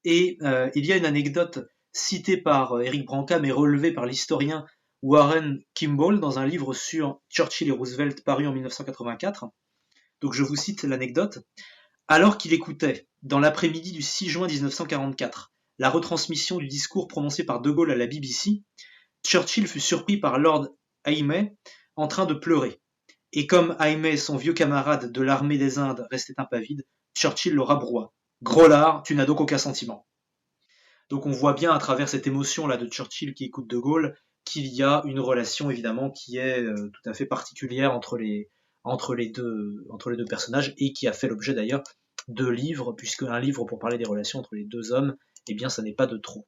Et il y a une anecdote citée par Eric Branca, mais relevée par l'historien Warren Kimball dans un livre sur Churchill et Roosevelt paru en 1984. Donc je vous cite l'anecdote. Alors qu'il écoutait, dans l'après-midi du 6 juin 1944, la retransmission du discours prononcé par De Gaulle à la BBC, Churchill fut surpris par Lord Aimé en train de pleurer. Et comme Aimé, son vieux camarade de l'armée des Indes, restait impavide, Churchill le rabroua. Gros lard, tu n'as donc aucun sentiment. Donc on voit bien à travers cette émotion-là de Churchill qui écoute De Gaulle qu'il y a une relation évidemment qui est tout à fait particulière entre les deux personnages et qui a fait l'objet d'ailleurs de livres, puisque un livre pour parler des relations entre les deux hommes, eh bien ça n'est pas de trop.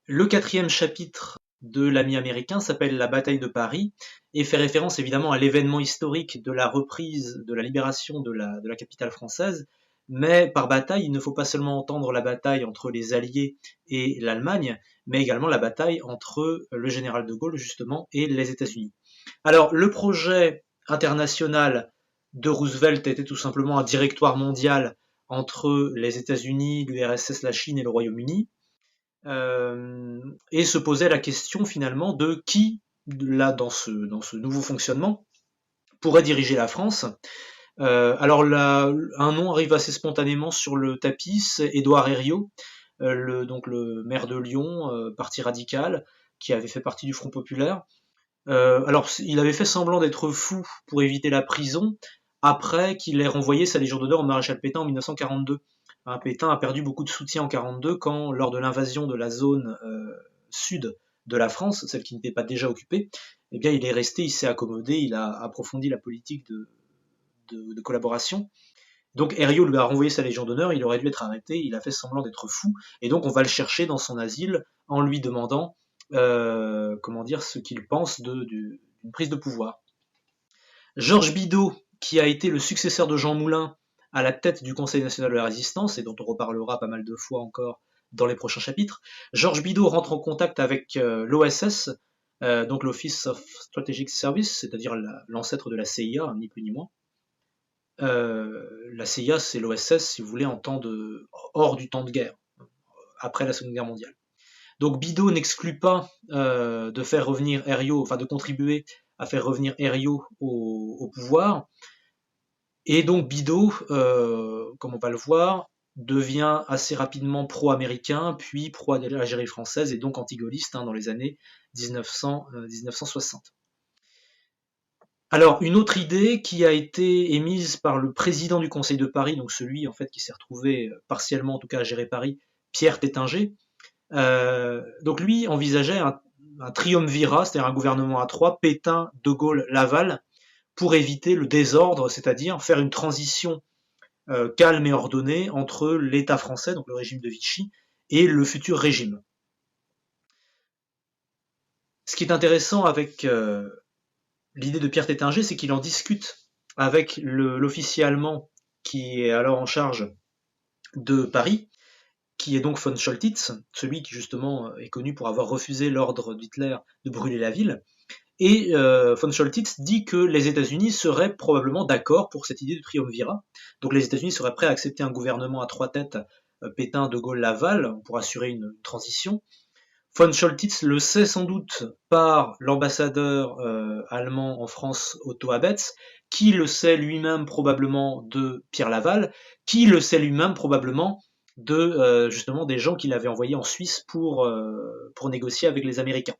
Le quatrième chapitre de l'Ami américain s'appelle La bataille de Paris et fait référence évidemment à l'événement historique de la reprise, de la libération de la capitale française. Mais par bataille, il ne faut pas seulement entendre la bataille entre les Alliés et l'Allemagne, mais également la bataille entre le général de Gaulle justement et les États-Unis. Alors le projet international de Roosevelt était tout simplement un directoire mondial entre les États-Unis, l'URSS, la Chine et le Royaume-Uni. Et se posait la question finalement de qui, là dans ce nouveau fonctionnement, pourrait diriger la France. Alors là, un nom arrive assez spontanément sur le tapis, c'est Édouard Herriot, donc le maire de Lyon, parti radical, qui avait fait partie du Front populaire. Alors il avait fait semblant d'être fou pour éviter la prison, après qu'il ait renvoyé sa Légion d'honneur au maréchal Pétain en 1942. Pétain a perdu beaucoup de soutien en 1942 quand, lors de l'invasion de la zone sud de la France, celle qui n'était pas déjà occupée, eh bien il est resté, il s'est accommodé, il a approfondi la politique de collaboration. Donc Herriot lui a renvoyé sa Légion d'honneur, il aurait dû être arrêté, il a fait semblant d'être fou, et donc on va le chercher dans son asile en lui demandant ce qu'il pense d'une prise de pouvoir. Georges Bidault, qui a été le successeur de Jean Moulin à la tête du Conseil national de la résistance, et dont on reparlera pas mal de fois encore dans les prochains chapitres, Georges Bidault rentre en contact avec l'OSS, donc l'Office of Strategic Service, c'est-à-dire l'ancêtre de la CIA, ni plus ni moins. La CIA, c'est l'OSS, si vous voulez, hors du temps de guerre, après la Seconde Guerre mondiale. Donc Bidault n'exclut pas de faire revenir Herriot, enfin de contribuer à faire revenir Herriot au pouvoir. Et donc Bidault, comme on va le voir, devient assez rapidement pro-américain, puis pro-Algérie française, et donc anti-gaulliste dans les années 1960. Alors, une autre idée qui a été émise par le président du Conseil de Paris, donc celui en fait qui s'est retrouvé partiellement en tout cas à gérer Paris, Pierre Tétinger, donc lui envisageait un triumvirat, c'est-à-dire un gouvernement à trois, Pétain, De Gaulle, Laval, pour éviter le désordre, c'est-à-dire faire une transition calme et ordonnée entre l'État français, donc le régime de Vichy, et le futur régime. Ce qui est intéressant avec l'idée de Pierre Tétinger, c'est qu'il en discute avec l'officier allemand qui est alors en charge de Paris, qui est donc von Scholtitz, celui qui justement est connu pour avoir refusé l'ordre d'Hitler de brûler la ville. Et von Scholtitz dit que les États-Unis seraient probablement d'accord pour cette idée de triumvirat. Donc les États-Unis seraient prêts à accepter un gouvernement à trois têtes, Pétain, De Gaulle, Laval, pour assurer une transition. Von Scholtitz le sait sans doute par l'ambassadeur allemand en France, Otto Abetz, qui le sait lui-même probablement de Pierre Laval, qui le sait lui-même probablement de justement des gens qu'il avait envoyés en Suisse pour négocier avec les Américains.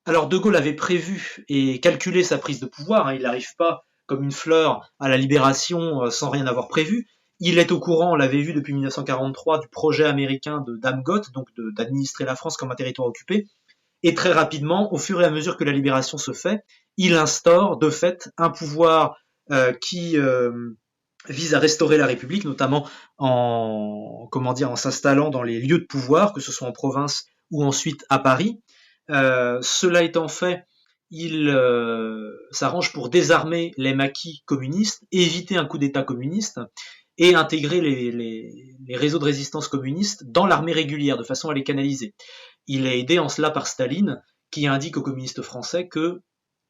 Alors De Gaulle avait prévu et calculé sa prise de pouvoir, il n'arrive pas comme une fleur à la libération sans rien avoir prévu. Il est au courant, on l'avait vu depuis 1943, du projet américain de Damgott, donc d'administrer la France comme un territoire occupé. Et très rapidement, au fur et à mesure que la libération se fait, il instaure de fait un pouvoir qui vise à restaurer la République, notamment en s'installant dans les lieux de pouvoir, que ce soit en province ou ensuite à Paris. Cela étant fait, il s'arrange pour désarmer les maquis communistes, éviter un coup d'État communiste et intégrer les réseaux de résistance communistes dans l'armée régulière de façon à les canaliser. Il est aidé en cela par Staline, qui indique aux communistes français que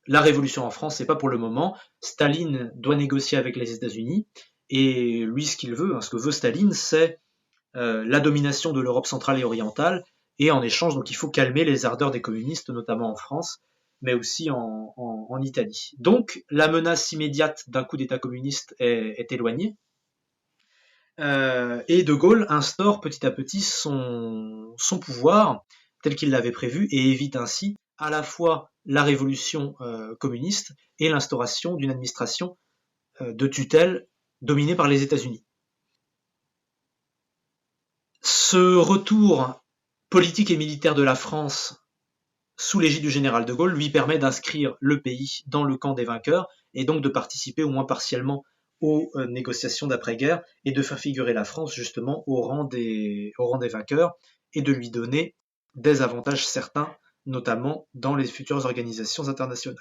la révolution en France, c'est pas pour le moment. Staline doit négocier avec les États-Unis et lui, ce qu'il veut, ce que veut Staline, c'est la domination de l'Europe centrale et orientale. Et en échange, donc, il faut calmer les ardeurs des communistes, notamment en France, mais aussi en Italie. Donc, la menace immédiate d'un coup d'État communiste est éloignée. Et De Gaulle instaure petit à petit son pouvoir tel qu'il l'avait prévu et évite ainsi à la fois la révolution communiste et l'instauration d'une administration de tutelle dominée par les États-Unis. Ce retour politique et militaire de la France sous l'égide du général de Gaulle lui permet d'inscrire le pays dans le camp des vainqueurs et donc de participer au moins partiellement aux négociations d'après-guerre et de faire figurer la France justement au rang des vainqueurs et de lui donner des avantages certains, notamment dans les futures organisations internationales.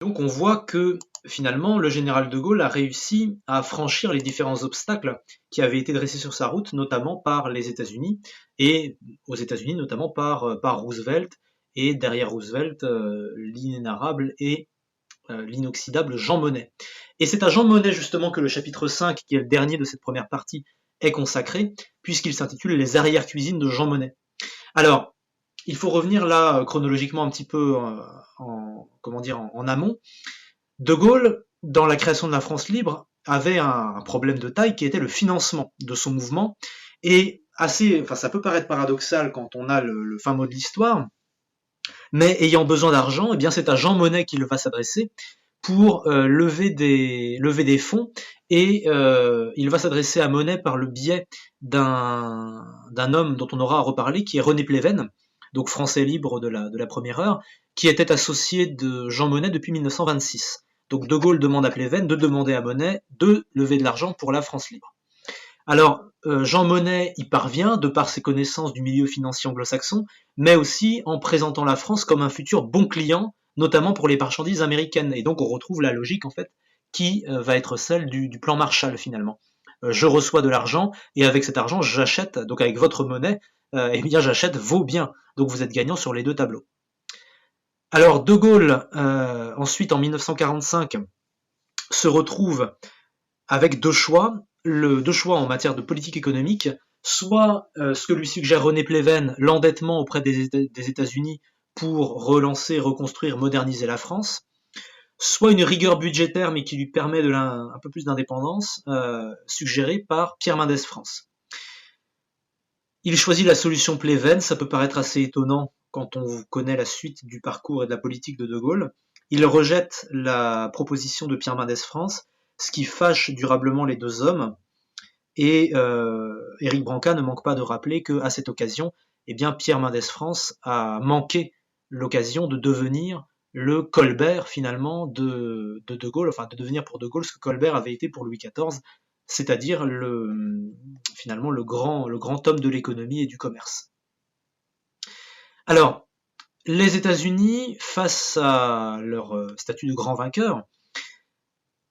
Donc on voit que finalement le général de Gaulle a réussi à franchir les différents obstacles qui avaient été dressés sur sa route, notamment par les États-Unis, et aux États-Unis notamment par Roosevelt, et derrière Roosevelt, l'inénarrable et l'inoxydable Jean Monnet. Et c'est à Jean Monnet justement que le chapitre 5, qui est le dernier de cette première partie, est consacré, puisqu'il s'intitule Les arrières-cuisines de Jean Monnet. Alors, il faut revenir là chronologiquement un petit peu en amont. De Gaulle, dans la création de la France libre, avait un problème de taille qui était le financement de son mouvement. Et ça peut paraître paradoxal quand on a le fin mot de l'histoire, mais ayant besoin d'argent, eh bien c'est à Jean Monnet qu'il va s'adresser pour lever des fonds, et il va s'adresser à Monnet par le biais d'un homme dont on aura à reparler, qui est René Pleven, donc français libre de la première heure, qui était associé de Jean Monnet depuis 1926. Donc De Gaulle demande à Pleven de demander à Monnet de lever de l'argent pour la France libre. Alors, Jean Monnet y parvient de par ses connaissances du milieu financier anglo-saxon, mais aussi en présentant la France comme un futur bon client, notamment pour les marchandises américaines. Et donc on retrouve la logique en fait qui va être celle du plan Marshall finalement. Je reçois de l'argent et avec cet argent j'achète, donc avec votre monnaie, eh bien j'achète vos biens. Donc vous êtes gagnant sur les deux tableaux. Alors De Gaulle, ensuite en 1945, se retrouve avec deux choix en matière de politique économique, soit ce que lui suggère René Pleven, l'endettement auprès des États-Unis pour relancer, reconstruire, moderniser la France, soit une rigueur budgétaire mais qui lui permet un peu plus d'indépendance, suggérée par Pierre Mendès France. Il choisit la solution Pleven, ça peut paraître assez étonnant quand on connaît la suite du parcours et de la politique de Gaulle. Il rejette la proposition de Pierre Mendès France, ce qui fâche durablement les deux hommes. Et Éric Branca ne manque pas de rappeler qu'à cette occasion, eh bien, Pierre Mendès France a manqué l'occasion de devenir le Colbert finalement de Gaulle, enfin de devenir pour De Gaulle ce que Colbert avait été pour Louis XIV, c'est-à-dire finalement le grand homme de l'économie et du commerce. Alors, les États-Unis, face à leur statut de grand vainqueur,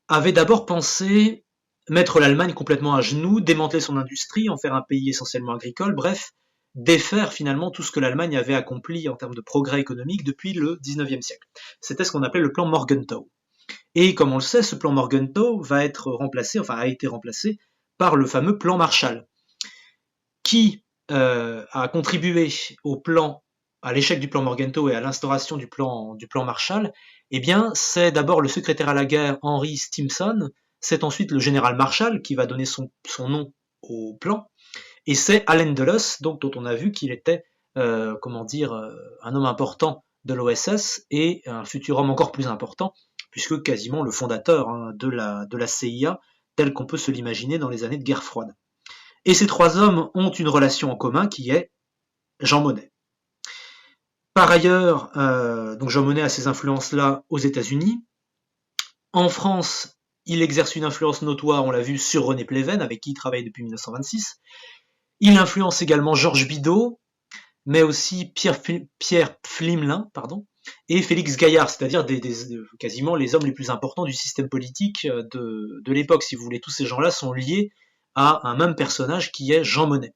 avaient d'abord pensé mettre l'Allemagne complètement à genoux, démanteler son industrie, en faire un pays essentiellement agricole, bref, défaire finalement tout ce que l'Allemagne avait accompli en termes de progrès économique depuis le XIXe siècle. C'était ce qu'on appelait le plan Morgenthau. Et comme on le sait, ce plan Morgenthau a été remplacé par le fameux plan Marshall, qui a contribué à l'échec du plan Morgenthau et à l'instauration du plan Marshall. Eh bien, c'est d'abord le secrétaire à la guerre Henry Stimson, c'est ensuite le général Marshall qui va donner son nom au plan, et c'est Allen Dulles, donc dont on a vu qu'il était un homme important de l'OSS et un futur homme encore plus important, puisque quasiment le fondateur de la CIA, tel qu'on peut se l'imaginer dans les années de guerre froide. Et ces trois hommes ont une relation en commun qui est Jean Monnet. Par ailleurs, donc Jean Monnet a ces influences-là aux États-Unis. En France, il exerce une influence notoire, on l'a vu, sur René Pleven, avec qui il travaille depuis 1926. Il influence également Georges Bidault, mais aussi Pierre Pflimlin, et Félix Gaillard, c'est-à-dire quasiment les hommes les plus importants du système politique de l'époque. Si vous voulez, tous ces gens-là sont liés à un même personnage qui est Jean Monnet.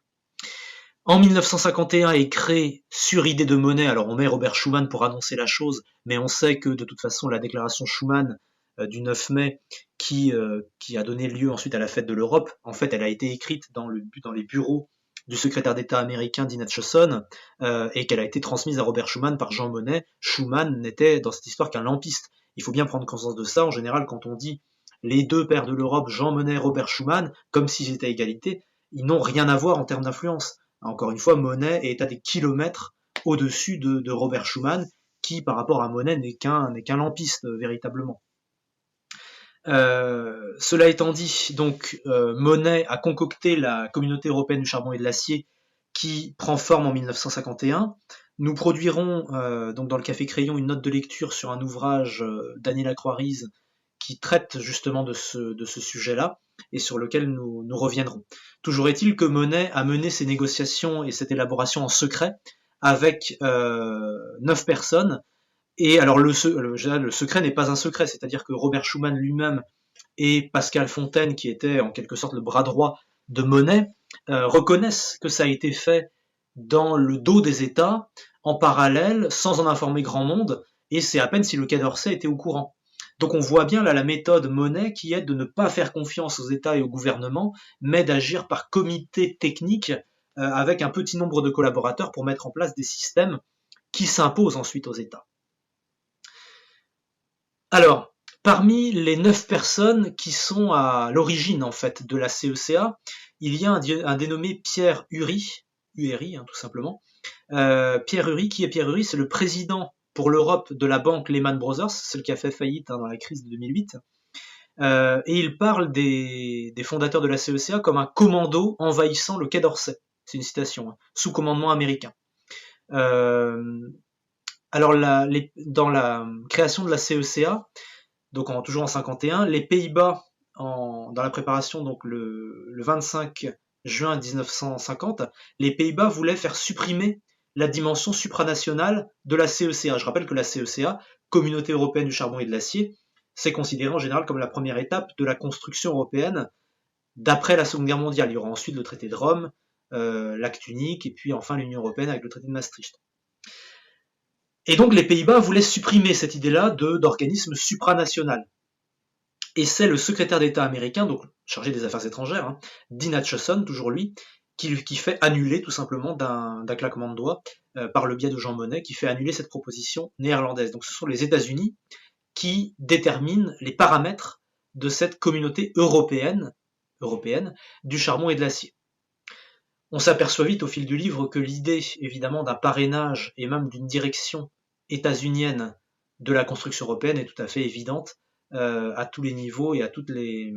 En 1951 est créé sur idée de Monnet, alors on met Robert Schuman pour annoncer la chose, mais on sait que de toute façon la déclaration Schuman du 9 mai qui a donné lieu ensuite à la fête de l'Europe, en fait elle a été écrite dans les bureaux du secrétaire d'État américain Dean Acheson et qu'elle a été transmise à Robert Schuman par Jean Monnet. Schuman n'était dans cette histoire qu'un lampiste. Il faut bien prendre conscience de ça. En général, quand on dit les deux pères de l'Europe, Jean Monnet, Robert Schuman, comme s'ils étaient à égalité, ils n'ont rien à voir en termes d'influence. Encore une fois, Monnet est à des kilomètres au-dessus de Robert Schuman, qui par rapport à Monnet n'est qu'un lampiste véritablement. Cela étant dit, donc Monnet a concocté la Communauté européenne du charbon et de l'acier qui prend forme en 1951. Nous produirons donc dans le Café Crayon une note de lecture sur un ouvrage d'Annie Lacroix-Rize qui traite justement de ce sujet-là et sur lequel nous reviendrons. Toujours est-il que Monnet a mené ces négociations et cette élaboration en secret avec 9 personnes. Et alors le secret n'est pas un secret, c'est-à-dire que Robert Schuman lui-même et Pascal Fontaine, qui était en quelque sorte le bras droit de Monnet, reconnaissent que ça a été fait dans le dos des États, en parallèle, sans en informer grand monde, et c'est à peine si le Quai d'Orsay était au courant. Donc on voit bien là la méthode Monnet qui est de ne pas faire confiance aux États et au gouvernement, mais d'agir par comité technique avec un petit nombre de collaborateurs pour mettre en place des systèmes qui s'imposent ensuite aux États. Alors, parmi les 9 personnes qui sont à l'origine en fait de la CECA, il y a un dénommé Pierre Ury, tout simplement. Pierre Ury, qui est Pierre Ury? C'est le président pour l'Europe de la banque Lehman Brothers, celle qui a fait faillite dans la crise de 2008. Et il parle des fondateurs de la CECA comme un commando envahissant le Quai d'Orsay. C'est une citation, sous commandement américain. Alors dans la création de la CECA, donc toujours en 51, les Pays-Bas, dans la préparation, donc le 25 juin 1950, les Pays-Bas voulaient faire supprimer la dimension supranationale de la CECA. Je rappelle que la CECA, Communauté européenne du charbon et de l'acier, c'est considéré en général comme la première étape de la construction européenne d'après la Seconde Guerre mondiale. Il y aura ensuite le traité de Rome, l'acte unique, et puis enfin l'Union européenne avec le traité de Maastricht. Et donc les Pays-Bas voulaient supprimer cette idée-là d'organisme supranational. Et c'est le secrétaire d'État américain, donc chargé des affaires étrangères, Dean Acheson, toujours lui, qui fait annuler tout simplement d'un claquement de doigts, par le biais de Jean Monnet, qui fait annuler cette proposition néerlandaise. Donc ce sont les États-Unis qui déterminent les paramètres de cette communauté européenne du charbon et de l'acier. On s'aperçoit vite au fil du livre que l'idée, évidemment, d'un parrainage et même d'une direction états-unienne de la construction européenne est tout à fait évidente à tous les niveaux et à toutes les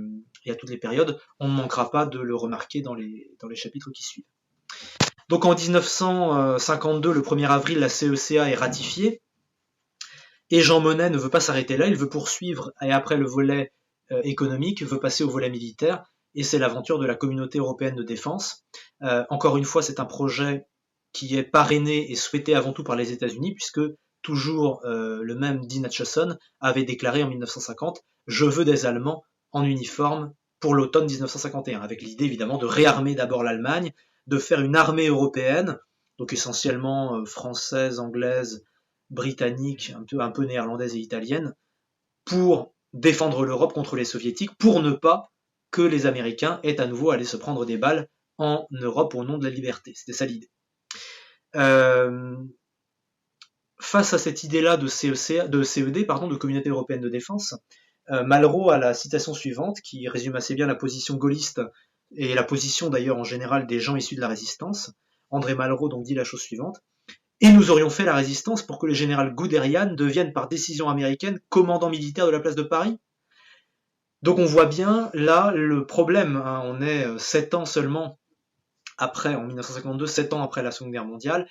périodes. On ne manquera pas de le remarquer dans les chapitres qui suivent. Donc en 1952, le 1er avril, la CECA est ratifiée et Jean Monnet ne veut pas s'arrêter là, il veut poursuivre et après le volet économique, veut passer au volet militaire. Et c'est l'aventure de la Communauté européenne de défense. Encore une fois, c'est un projet qui est parrainé et souhaité avant tout par les États-Unis, puisque toujours le même Dean Acheson avait déclaré en 1950 « Je veux des Allemands en uniforme pour l'automne 1951 », avec l'idée évidemment de réarmer d'abord l'Allemagne, de faire une armée européenne, donc essentiellement française, anglaise, britannique, un peu néerlandaise et italienne, pour défendre l'Europe contre les soviétiques, pour ne pas que les Américains aient à nouveau à aller se prendre des balles en Europe au nom de la liberté. C'était ça l'idée. Face à cette idée-là de CED, de Communauté européenne de défense, Malraux a la citation suivante qui résume assez bien la position gaulliste et la position d'ailleurs en général des gens issus de la résistance. André Malraux donc dit la chose suivante. et nous aurions fait la résistance pour que le général Guderian devienne par décision américaine commandant militaire de la place de Paris. Donc on voit bien là le problème, hein, on est 7 ans seulement après, en 1952, 7 ans après la Seconde Guerre mondiale,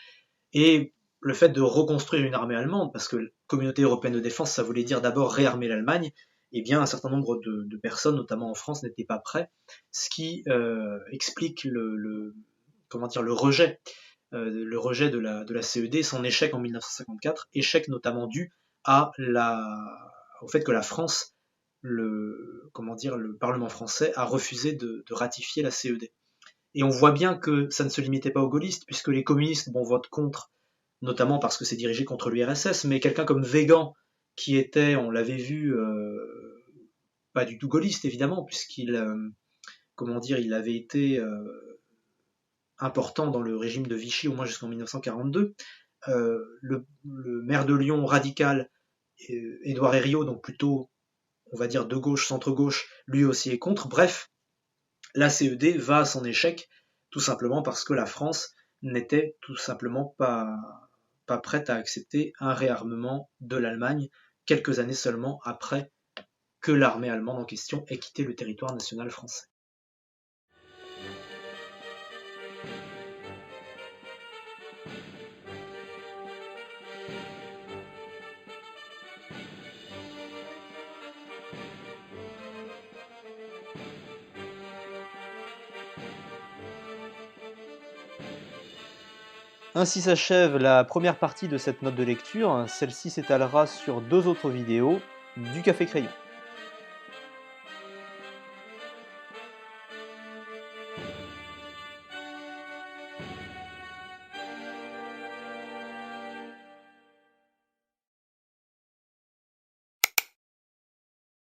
et le fait de reconstruire une armée allemande, parce que la Communauté européenne de défense, ça voulait dire d'abord réarmer l'Allemagne, eh bien un certain nombre de personnes, notamment en France, n'étaient pas prêts, ce qui explique le rejet de la CED, son échec en 1954, échec notamment dû au fait que la France, le Parlement français a refusé de ratifier la CED. Et on voit bien que ça ne se limitait pas aux gaullistes, puisque les communistes votent contre, notamment parce que c'est dirigé contre l'URSS, mais quelqu'un comme Weygand, qui était, on l'avait vu, pas du tout gaulliste évidemment, puisqu'il il avait été important dans le régime de Vichy au moins jusqu'en 1942. Le maire de Lyon radical, Édouard Herriot, donc plutôt, on va dire de gauche, centre-gauche, lui aussi est contre. Bref, la CED va à son échec, tout simplement parce que la France n'était tout simplement pas prête à accepter un réarmement de l'Allemagne quelques années seulement après que l'armée allemande en question ait quitté le territoire national français. Ainsi s'achève la première partie de cette note de lecture. Celle-ci s'étalera sur 2 autres vidéos du Café Crayon.